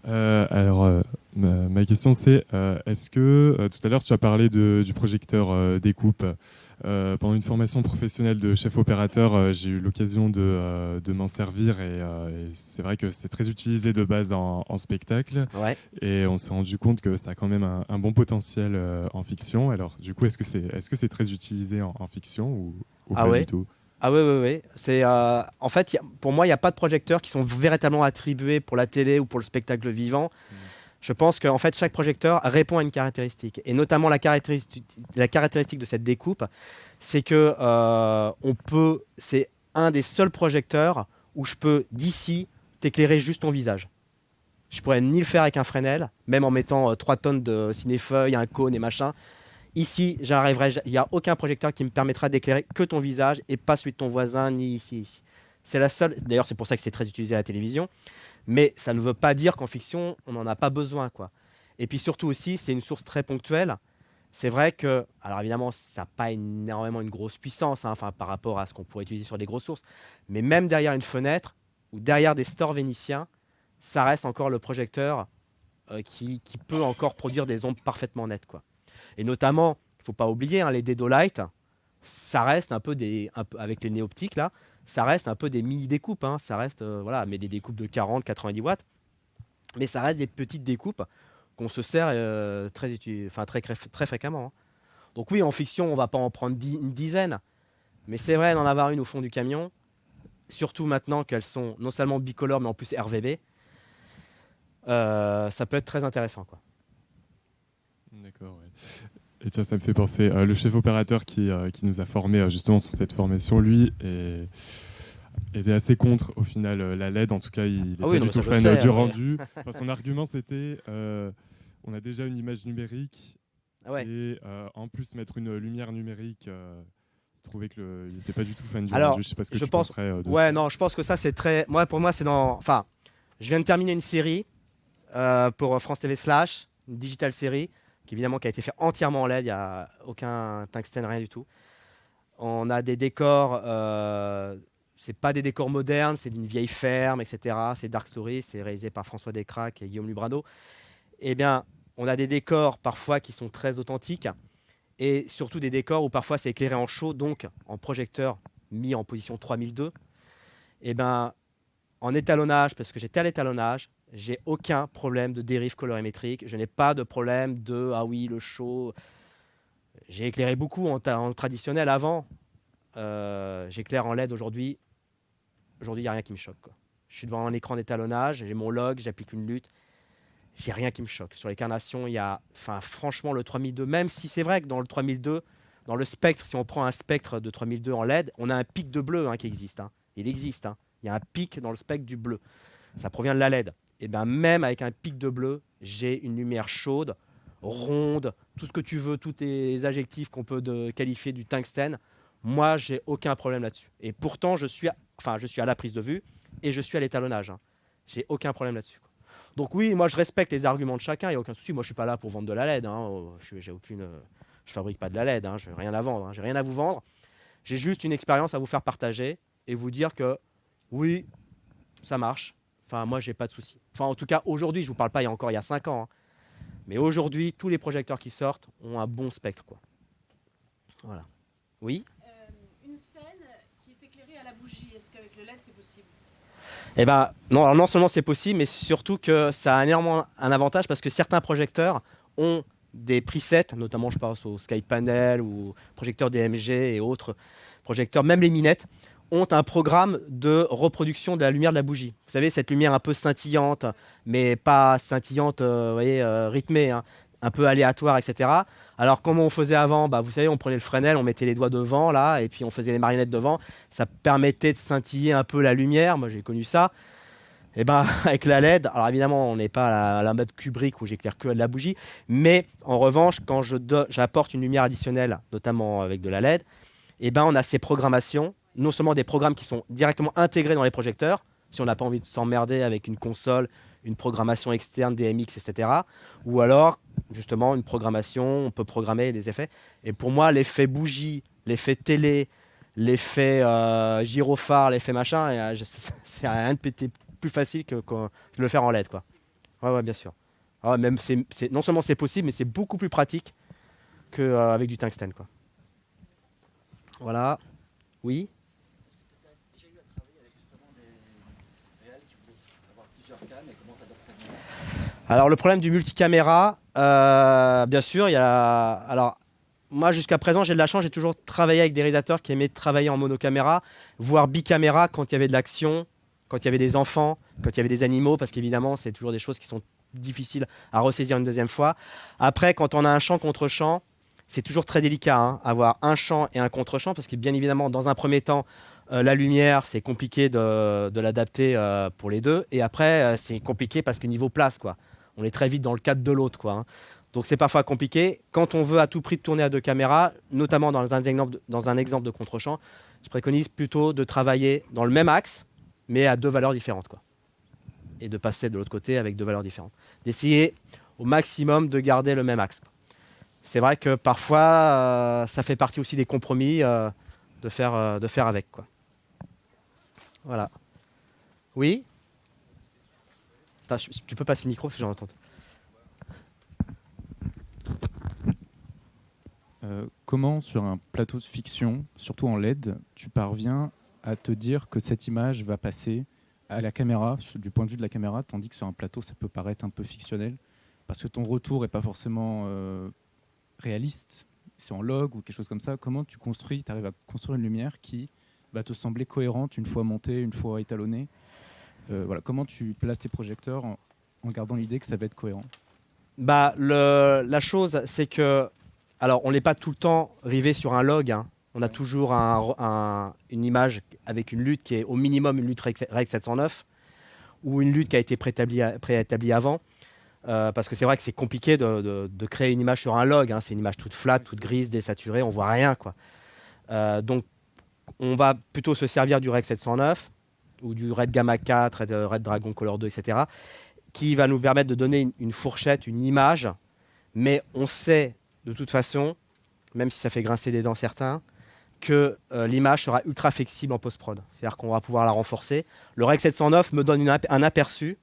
Ma question c'est, est-ce que tout à l'heure tu as parlé du projecteur découpe. Pendant une formation professionnelle de chef opérateur, j'ai eu l'occasion de m'en servir et c'est vrai que c'est très utilisé de base en spectacle. Ouais. Et on s'est rendu compte que ça a quand même un bon potentiel en fiction. Alors du coup, est-ce que c'est très utilisé en fiction ou Ah pas ouais. du tout? Ah oui, oui, oui. En fait, pour moi, il n'y a pas de projecteurs qui sont véritablement attribués pour la télé ou pour le spectacle vivant. Je pense qu'en fait, chaque projecteur répond à une caractéristique. Et notamment la caractéristique de cette découpe, c'est que c'est un des seuls projecteurs où je peux, d'ici, t'éclairer juste ton visage. Je pourrais ni le faire avec un Fresnel, même en mettant 3 tonnes de cinéfeuilles, un cône et machin. Ici, il n'y a aucun projecteur qui me permettra d'éclairer que ton visage et pas celui de ton voisin, ni ici. C'est la seule. D'ailleurs, c'est pour ça que c'est très utilisé à la télévision. Mais ça ne veut pas dire qu'en fiction, on n'en a pas besoin, quoi. Et puis surtout aussi, c'est une source très ponctuelle. C'est vrai que, alors évidemment, ça n'a pas énormément une grosse puissance, hein, par rapport à ce qu'on pourrait utiliser sur des grosses sources. Mais même derrière une fenêtre ou derrière des stores vénitiens, ça reste encore le projecteur qui peut encore produire des ombres parfaitement nettes, quoi. Et notamment, il ne faut pas oublier, hein, les Dedolight, ça reste un peu avec les néoptiques là, ça reste un peu des mini découpes, hein, ça reste voilà, mais des découpes de 40-90 watts, mais ça reste des petites découpes qu'on se sert très fréquemment, hein. Donc oui, en fiction, on va pas en prendre une dizaine, mais c'est vrai d'en avoir une au fond du camion, surtout maintenant qu'elles sont non seulement bicolores mais en plus RVB, ça peut être très intéressant, quoi. D'accord, ouais. Et tiens, ça me fait penser, le chef opérateur qui nous a formés justement sur cette formation, lui, était assez contre au final la LED. En tout cas, il n'est pas du tout fan du rendu. Enfin, son argument, c'était on a déjà une image numérique et en plus mettre une lumière numérique. Il trouvait qu'il n'était pas du tout fan du rendu. Je sais pas ce que tu penserais de ça. Non, je pense que ça, c'est très. Pour moi, c'est dans. Enfin, je viens de terminer une série pour France TV Slash, une digital série. Évidemment qui a été fait entièrement en LED, il n'y a aucun tungstène, rien du tout. On a des décors, c'est pas des décors modernes, c'est d'une vieille ferme, etc. C'est Dark Story, c'est réalisé par François Descraques et Guillaume Lubrano. Eh bien, on a des décors parfois qui sont très authentiques et surtout des décors où parfois c'est éclairé en chaud, donc en projecteur mis en position 3002. Eh bien, en étalonnage, parce que j'étais à l'étalonnage, j'ai aucun problème de dérive colorimétrique. Je n'ai pas de problème de ah oui, le chaud. J'ai éclairé beaucoup en traditionnel avant. J'éclaire en LED aujourd'hui. Aujourd'hui, il n'y a rien qui me choque, quoi. Je suis devant un écran d'étalonnage, j'ai mon log, j'applique une lutte. J'ai rien qui me choque. Sur les carnations, il y a. Enfin, franchement, le 3002, même si c'est vrai que dans le 3002, dans le spectre, si on prend un spectre de 3002 en LED, on a un pic de bleu, hein, qui existe, hein. Il existe, hein. Il y a un pic dans le spectre du bleu. Ça provient de la LED. Et bien même avec un pic de bleu, j'ai une lumière chaude, ronde, tout ce que tu veux, tous les adjectifs qu'on peut qualifier du tungstène. Moi, j'ai aucun problème là-dessus. Et pourtant, je suis à la prise de vue et je suis à l'étalonnage, hein. J'ai aucun problème là-dessus, quoi. Donc oui, moi, je respecte les arguments de chacun, il n'y a aucun souci. Moi, je ne suis pas là pour vendre de la LED, hein. Je fabrique pas de la LED, hein. Je n'ai rien à vendre, hein. J'ai rien à vous vendre. J'ai juste une expérience à vous faire partager et vous dire que oui, ça marche. Enfin, moi, j'ai pas de souci. Enfin, en tout cas, aujourd'hui, je vous parle pas il y a 5 ans, hein. Mais aujourd'hui, tous les projecteurs qui sortent ont un bon spectre, quoi. Voilà. Oui. Une scène qui est éclairée à la bougie, est-ce qu'avec le LED, c'est possible? Eh ben, non, alors non seulement c'est possible, mais surtout que ça a énormément un avantage parce que certains projecteurs ont des presets, notamment je pense au Skypanel ou projecteurs DMG et autres projecteurs, même les minettes, ont un programme de reproduction de la lumière de la bougie. Vous savez, cette lumière un peu scintillante, mais pas scintillante, rythmée, hein, un peu aléatoire, etc. Alors, comment on faisait avant? Vous savez, on prenait le Fresnel, on mettait les doigts devant, là, et puis on faisait les marionnettes devant. Ça permettait de scintiller un peu la lumière. Moi, j'ai connu ça. Et avec la LED, alors évidemment, on n'est pas à la mode Kubrick où j'éclaire que de la bougie, mais en revanche, quand j'apporte une lumière additionnelle, notamment avec de la LED, on a ces programmations non seulement des programmes qui sont directement intégrés dans les projecteurs, si on n'a pas envie de s'emmerder avec une console, une programmation externe, DMX, etc. Ou alors, justement, une programmation, on peut programmer des effets. Et pour moi, l'effet bougie, l'effet télé, l'effet gyrophare, l'effet machin, c'est rien de plus facile que de le faire en LED, quoi. Ouais, bien sûr. Ah ouais, même non seulement c'est possible, mais c'est beaucoup plus pratique qu'avec du tungstène, quoi. Voilà. Oui. Alors le problème du multicaméra, bien sûr, il y a. Alors moi jusqu'à présent j'ai de la chance, j'ai toujours travaillé avec des réalisateurs qui aimaient travailler en monocaméra, voire bicaméra quand il y avait de l'action, quand il y avait des enfants, quand il y avait des animaux, parce qu'évidemment c'est toujours des choses qui sont difficiles à ressaisir une deuxième fois. Après, quand on a un champ contre champ, c'est toujours très délicat, hein, avoir un champ et un contre-champ, parce que bien évidemment dans un premier temps la lumière, c'est compliqué de l'adapter pour les deux. Et après, c'est compliqué parce que niveau place, quoi. On est très vite dans le cadre de l'autre, quoi. Hein. Donc c'est parfois compliqué. Quand on veut à tout prix tourner à deux caméras, notamment dans un exemple de contre-champ, je préconise plutôt de travailler dans le même axe, mais à deux valeurs différentes, quoi. Et de passer de l'autre côté avec deux valeurs différentes. D'essayer au maximum de garder le même axe. C'est vrai que parfois, ça fait partie aussi des compromis de faire avec, quoi. Voilà. Oui. Attends, tu peux passer le micro parce que j'en entends. Comment, sur un plateau de fiction, surtout en LED, tu parviens à te dire que cette image va passer à la caméra, du point de vue de la caméra, tandis que sur un plateau, ça peut paraître un peu fictionnel, parce que ton retour n'est pas forcément réaliste, c'est en log ou quelque chose comme ça. Comment tu arrives à construire une lumière qui va te sembler cohérente une fois montée, une fois étalonnée. Voilà. Comment tu places tes projecteurs en gardant l'idée que ça va être cohérent? La chose, c'est que, alors on n'est pas tout le temps rivé sur un log, hein. On a toujours une image avec une lutte qui est au minimum une lutte Rec 709 ou une lutte qui a été préétablie avant. Parce que c'est vrai que c'est compliqué de créer une image sur un log, hein. C'est une image toute flat, toute grise, désaturée, on voit rien, quoi. Donc on va plutôt se servir du Rec 709 ou du Red Gamma 4, Red Dragon Color 2, etc. qui va nous permettre de donner une fourchette, une image, mais on sait de toute façon, même si ça fait grincer des dents certains, que l'image sera ultra flexible en post-prod. C'est-à-dire qu'on va pouvoir la renforcer. Le Rec 709 me donne un aperçu.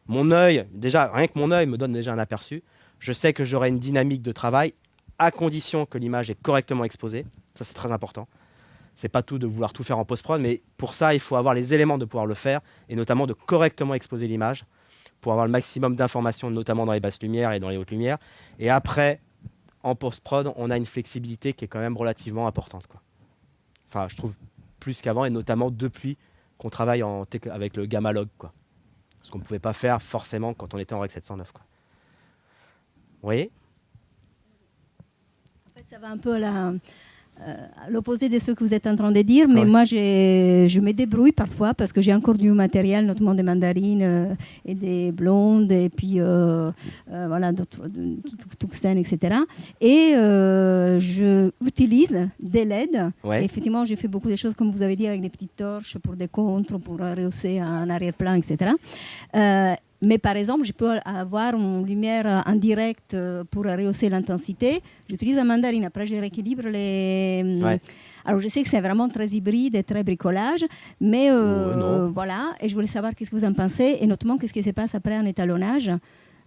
Mon œil, déjà, rien que mon œil me donne déjà un aperçu. Je sais que j'aurai une dynamique de travail à condition que l'image est correctement exposée. Ça, c'est très important. C'est pas tout de vouloir tout faire en post-prod, mais pour ça, il faut avoir les éléments de pouvoir le faire, et notamment de correctement exposer l'image pour avoir le maximum d'informations, notamment dans les basses lumières et dans les hautes lumières. Et après, en post-prod, on a une flexibilité qui est quand même relativement importante, quoi. Enfin, je trouve plus qu'avant, et notamment depuis qu'on travaille avec le Gamma Log, quoi. Ce qu'on ne pouvait pas faire forcément quand on était en Rec 709, quoi. Oui. En fait, ça va un peu à l'opposé de ce que vous êtes en train de dire, mais moi je me débrouille parfois parce que j'ai encore du matériel, notamment des mandarines et des blondes, et puis voilà, d'autres tungstène, etc. Et je utilise des LED. Ouais. Et effectivement, j'ai fait beaucoup de choses, comme vous avez dit, avec des petites torches pour des contres, pour rehausser un arrière-plan, etc. Mais par exemple, je peux avoir une lumière en direct pour rehausser l'intensité. J'utilise un mandarine. Après, je rééquilibre les... Ouais. Alors, je sais que c'est vraiment très hybride et très bricolage. Mais voilà. Et je voulais savoir qu'est-ce que vous en pensez. Et notamment, qu'est-ce qui se passe après en étalonnage.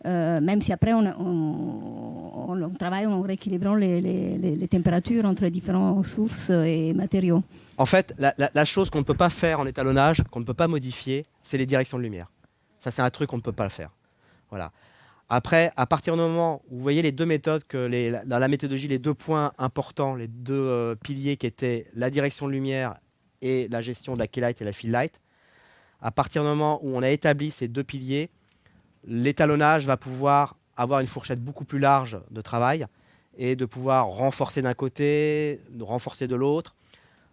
Même si après, on travaille en rééquilibrant les températures entre les différentes sources et matériaux. En fait, la chose qu'on ne peut pas faire en étalonnage, qu'on ne peut pas modifier, c'est les directions de lumière. Ça, c'est un truc qu'on ne peut pas le faire. Voilà. Après, à partir du moment où vous voyez les deux méthodes, dans la méthodologie, les deux points importants, les deux piliers qui étaient la direction de lumière et la gestion de la keylight et la fill light, à partir du moment où on a établi ces deux piliers, l'étalonnage va pouvoir avoir une fourchette beaucoup plus large de travail et de pouvoir renforcer d'un côté, de renforcer de l'autre.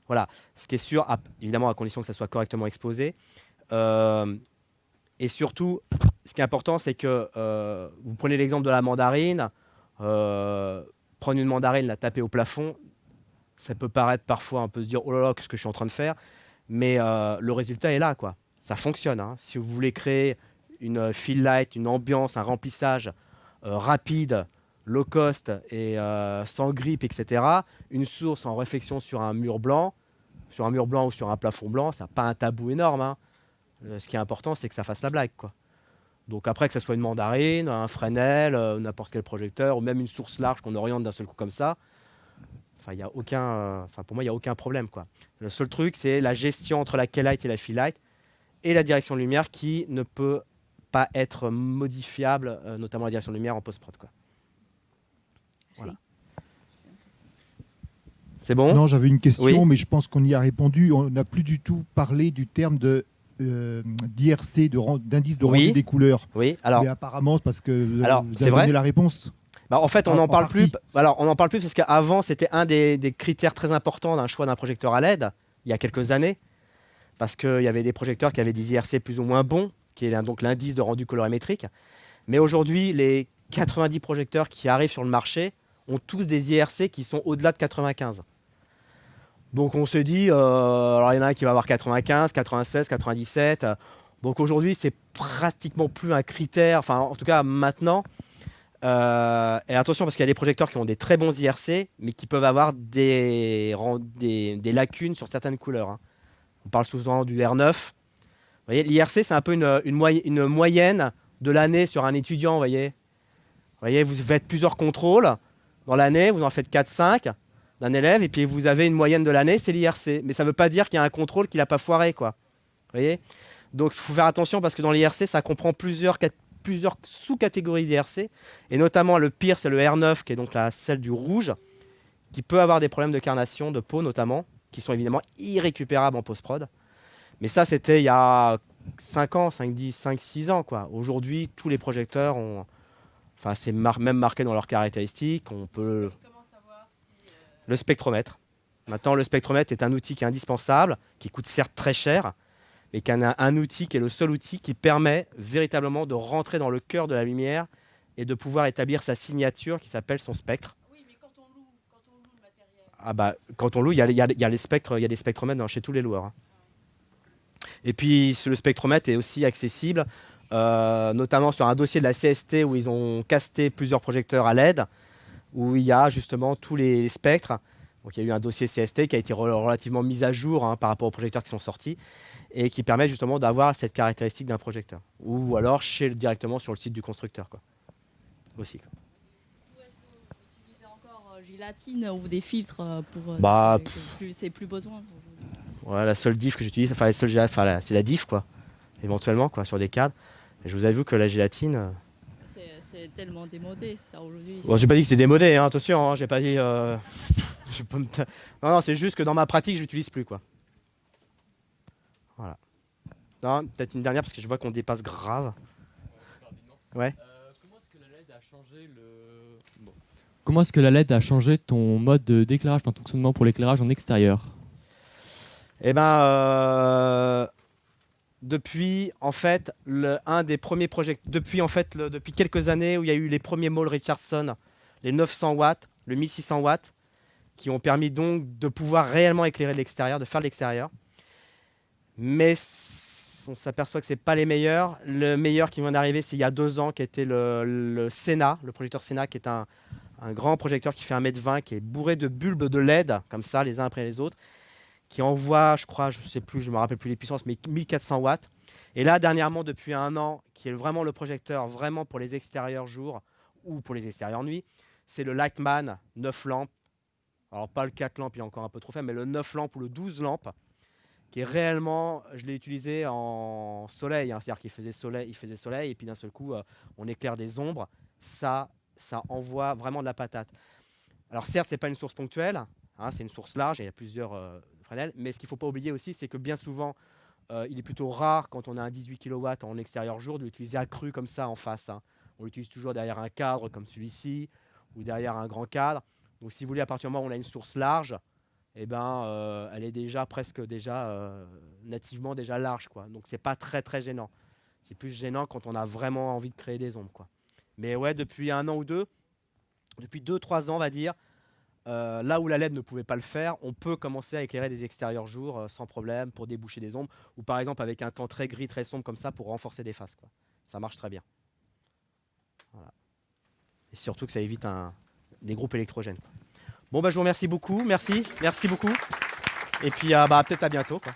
Voilà. Ce qui est sûr, évidemment à condition que ça soit correctement exposé. Et surtout, ce qui est important, c'est que vous prenez l'exemple de la mandarine, prendre une mandarine, la taper au plafond, Ça peut paraître parfois un peu se dire oh là là, qu'est-ce que je suis en train de faire, mais le résultat est là, quoi. Ça fonctionne, hein. Si vous voulez créer une fill light, une ambiance, un remplissage rapide, low cost et sans grippe, etc., une source en réflexion sur un mur blanc ou sur un plafond blanc, ça n'a pas un tabou énorme, hein. Ce qui est important, c'est que ça fasse la blague, quoi. Donc après, que ce soit une mandarine, un Fresnel, n'importe quel projecteur, ou même une source large qu'on oriente d'un seul coup comme ça, enfin, pour moi, il n'y a aucun problème, quoi. Le seul truc, c'est la gestion entre la key-light et la fill-light, et la direction de lumière qui ne peut pas être modifiable, notamment la direction de lumière en post-prod, quoi. Voilà. C'est bon? Non, j'avais une question, Oui. mais je pense qu'on y a répondu. On n'a plus du tout parlé du terme d'IRC, d'indice de rendu Oui. des couleurs. Oui, alors, Mais apparemment, parce que vous Alors, avez c'est vrai. donné la réponse. en fait, on en n'en parle plus. partie. Alors, on n'en parle plus parce qu'avant, c'était un des critères très importants d'un choix d'un projecteur à LED, il y a quelques années, parce qu'il y avait des projecteurs qui avaient des IRC plus ou moins bons, qui est donc l'indice de rendu colorimétrique. Mais aujourd'hui, les 90 projecteurs qui arrivent sur le marché ont tous des IRC qui sont au-delà de 95. Donc on se dit, alors il y en a un qui va avoir 95, 96, 97. Donc aujourd'hui, c'est pratiquement plus un critère, enfin en tout cas maintenant. Et attention, parce qu'il y a des projecteurs qui ont des très bons IRC, mais qui peuvent avoir des lacunes sur certaines couleurs, hein. On parle souvent du R9. Vous voyez, l'IRC, c'est un peu une moyenne de l'année sur un étudiant. Vous voyez, vous faites plusieurs contrôles dans l'année, vous en faites 4-5 d'un élève, et puis vous avez une moyenne de l'année, c'est l'IRC. Mais ça ne veut pas dire qu'il y a un contrôle qui n'a pas foiré, quoi. Vous voyez, donc il faut faire attention parce que dans l'IRC, ça comprend plusieurs sous-catégories d'IRC, et notamment le pire, c'est le R9, qui est donc celle du rouge, qui peut avoir des problèmes de carnation, de peau notamment, qui sont évidemment irrécupérables en post-prod. Mais ça, c'était il y a 5 ans, 6 ans, quoi. Aujourd'hui, tous les projecteurs ont... Enfin, c'est même marqué dans leurs caractéristiques. On peut... Comment savoir si. Le spectromètre. Maintenant, le spectromètre est un outil qui est indispensable, qui coûte certes très cher, mais qui est un outil qui est le seul outil qui permet véritablement de rentrer dans le cœur de la lumière et de pouvoir établir sa signature qui s'appelle son spectre. Oui, mais quand on loue le matériel. Ah bah, quand on loue, il y a les spectres, il y a des spectromètres chez tous les loueurs, hein. Et puis le spectromètre est aussi accessible, notamment sur un dossier de la CST où ils ont casté plusieurs projecteurs à LED, où il y a justement tous les spectres. Donc il y a eu un dossier CST qui a été relativement mis à jour, hein, par rapport aux projecteurs qui sont sortis, et qui permet justement d'avoir cette caractéristique d'un projecteur. Ou alors directement sur le site du constructeur, quoi. Aussi, quoi. Ou est-ce que vous utilisez encore gélatine ou des filtres pour. Bah, c'est plus besoin. Ouais, la seule diff que j'utilise, c'est la diff, quoi, éventuellement, quoi, sur des cadres. Et je vous avoue que la gélatine... C'est tellement démodé, ça, aujourd'hui. Bon, j'ai pas dit que c'était démodé, hein, attention, hein, j'ai pas dit... Non, c'est juste que dans ma pratique, je l'utilise plus, quoi. Voilà. Non, peut-être une dernière, parce que je vois qu'on dépasse grave. Ouais. Comment est-ce que la LED a changé Comment est-ce que la LED a changé ton mode d'éclairage, ton fonctionnement pour l'éclairage en extérieur? Eh ben, depuis en fait un des premiers projets, depuis quelques années où il y a eu les premiers Mole Richardson, les 900 watts, le 1600 watts, qui ont permis donc de pouvoir réellement éclairer de l'extérieur, de faire de l'extérieur. Mais on s'aperçoit que c'est pas les meilleurs. Le meilleur qui vient d'arriver, c'est il y a 2 ans, qui était le Sena, le projecteur Sena, qui est un grand projecteur qui fait 1,20 m, qui est bourré de bulbes de LED, comme ça, les uns après les autres, qui envoie, je crois, je sais plus, je me rappelle plus les puissances, mais 1400 watts. Et là, dernièrement, depuis 1 an, qui est vraiment le projecteur vraiment pour les extérieurs jour ou pour les extérieurs nuit, c'est le Lightman 9 lampes. Alors pas le 4 lampes, il est encore un peu trop faible, mais le 9 lampes ou le 12 lampes, qui est réellement, je l'ai utilisé en soleil, hein, c'est-à-dire qu'il faisait soleil, et puis d'un seul coup, on éclaire des ombres. Ça envoie vraiment de la patate. Alors certes, c'est pas une source ponctuelle, hein, c'est une source large, et il y a plusieurs Fresnel, mais ce qu'il ne faut pas oublier aussi, c'est que bien souvent, il est plutôt rare, quand on a un 18 kW en extérieur jour, de l'utiliser accru comme ça en face, hein. On l'utilise toujours derrière un cadre comme celui-ci, ou derrière un grand cadre. Donc si vous voulez, à partir du moment où on a une source large, eh ben, elle est déjà nativement déjà large, quoi. Donc c'est pas très très gênant. C'est plus gênant quand on a vraiment envie de créer des ombres, quoi. Mais ouais, depuis 1 an ou 2, depuis 2-3 ans, on va dire, là où la LED ne pouvait pas le faire, on peut commencer à éclairer des extérieurs jour sans problème pour déboucher des ombres, ou par exemple avec un temps très gris, très sombre comme ça pour renforcer des faces, quoi. Ça marche très bien. Voilà. Et surtout que ça évite des groupes électrogènes, quoi. Bon, bah, je vous remercie beaucoup. Merci beaucoup. Et puis peut-être à bientôt, quoi.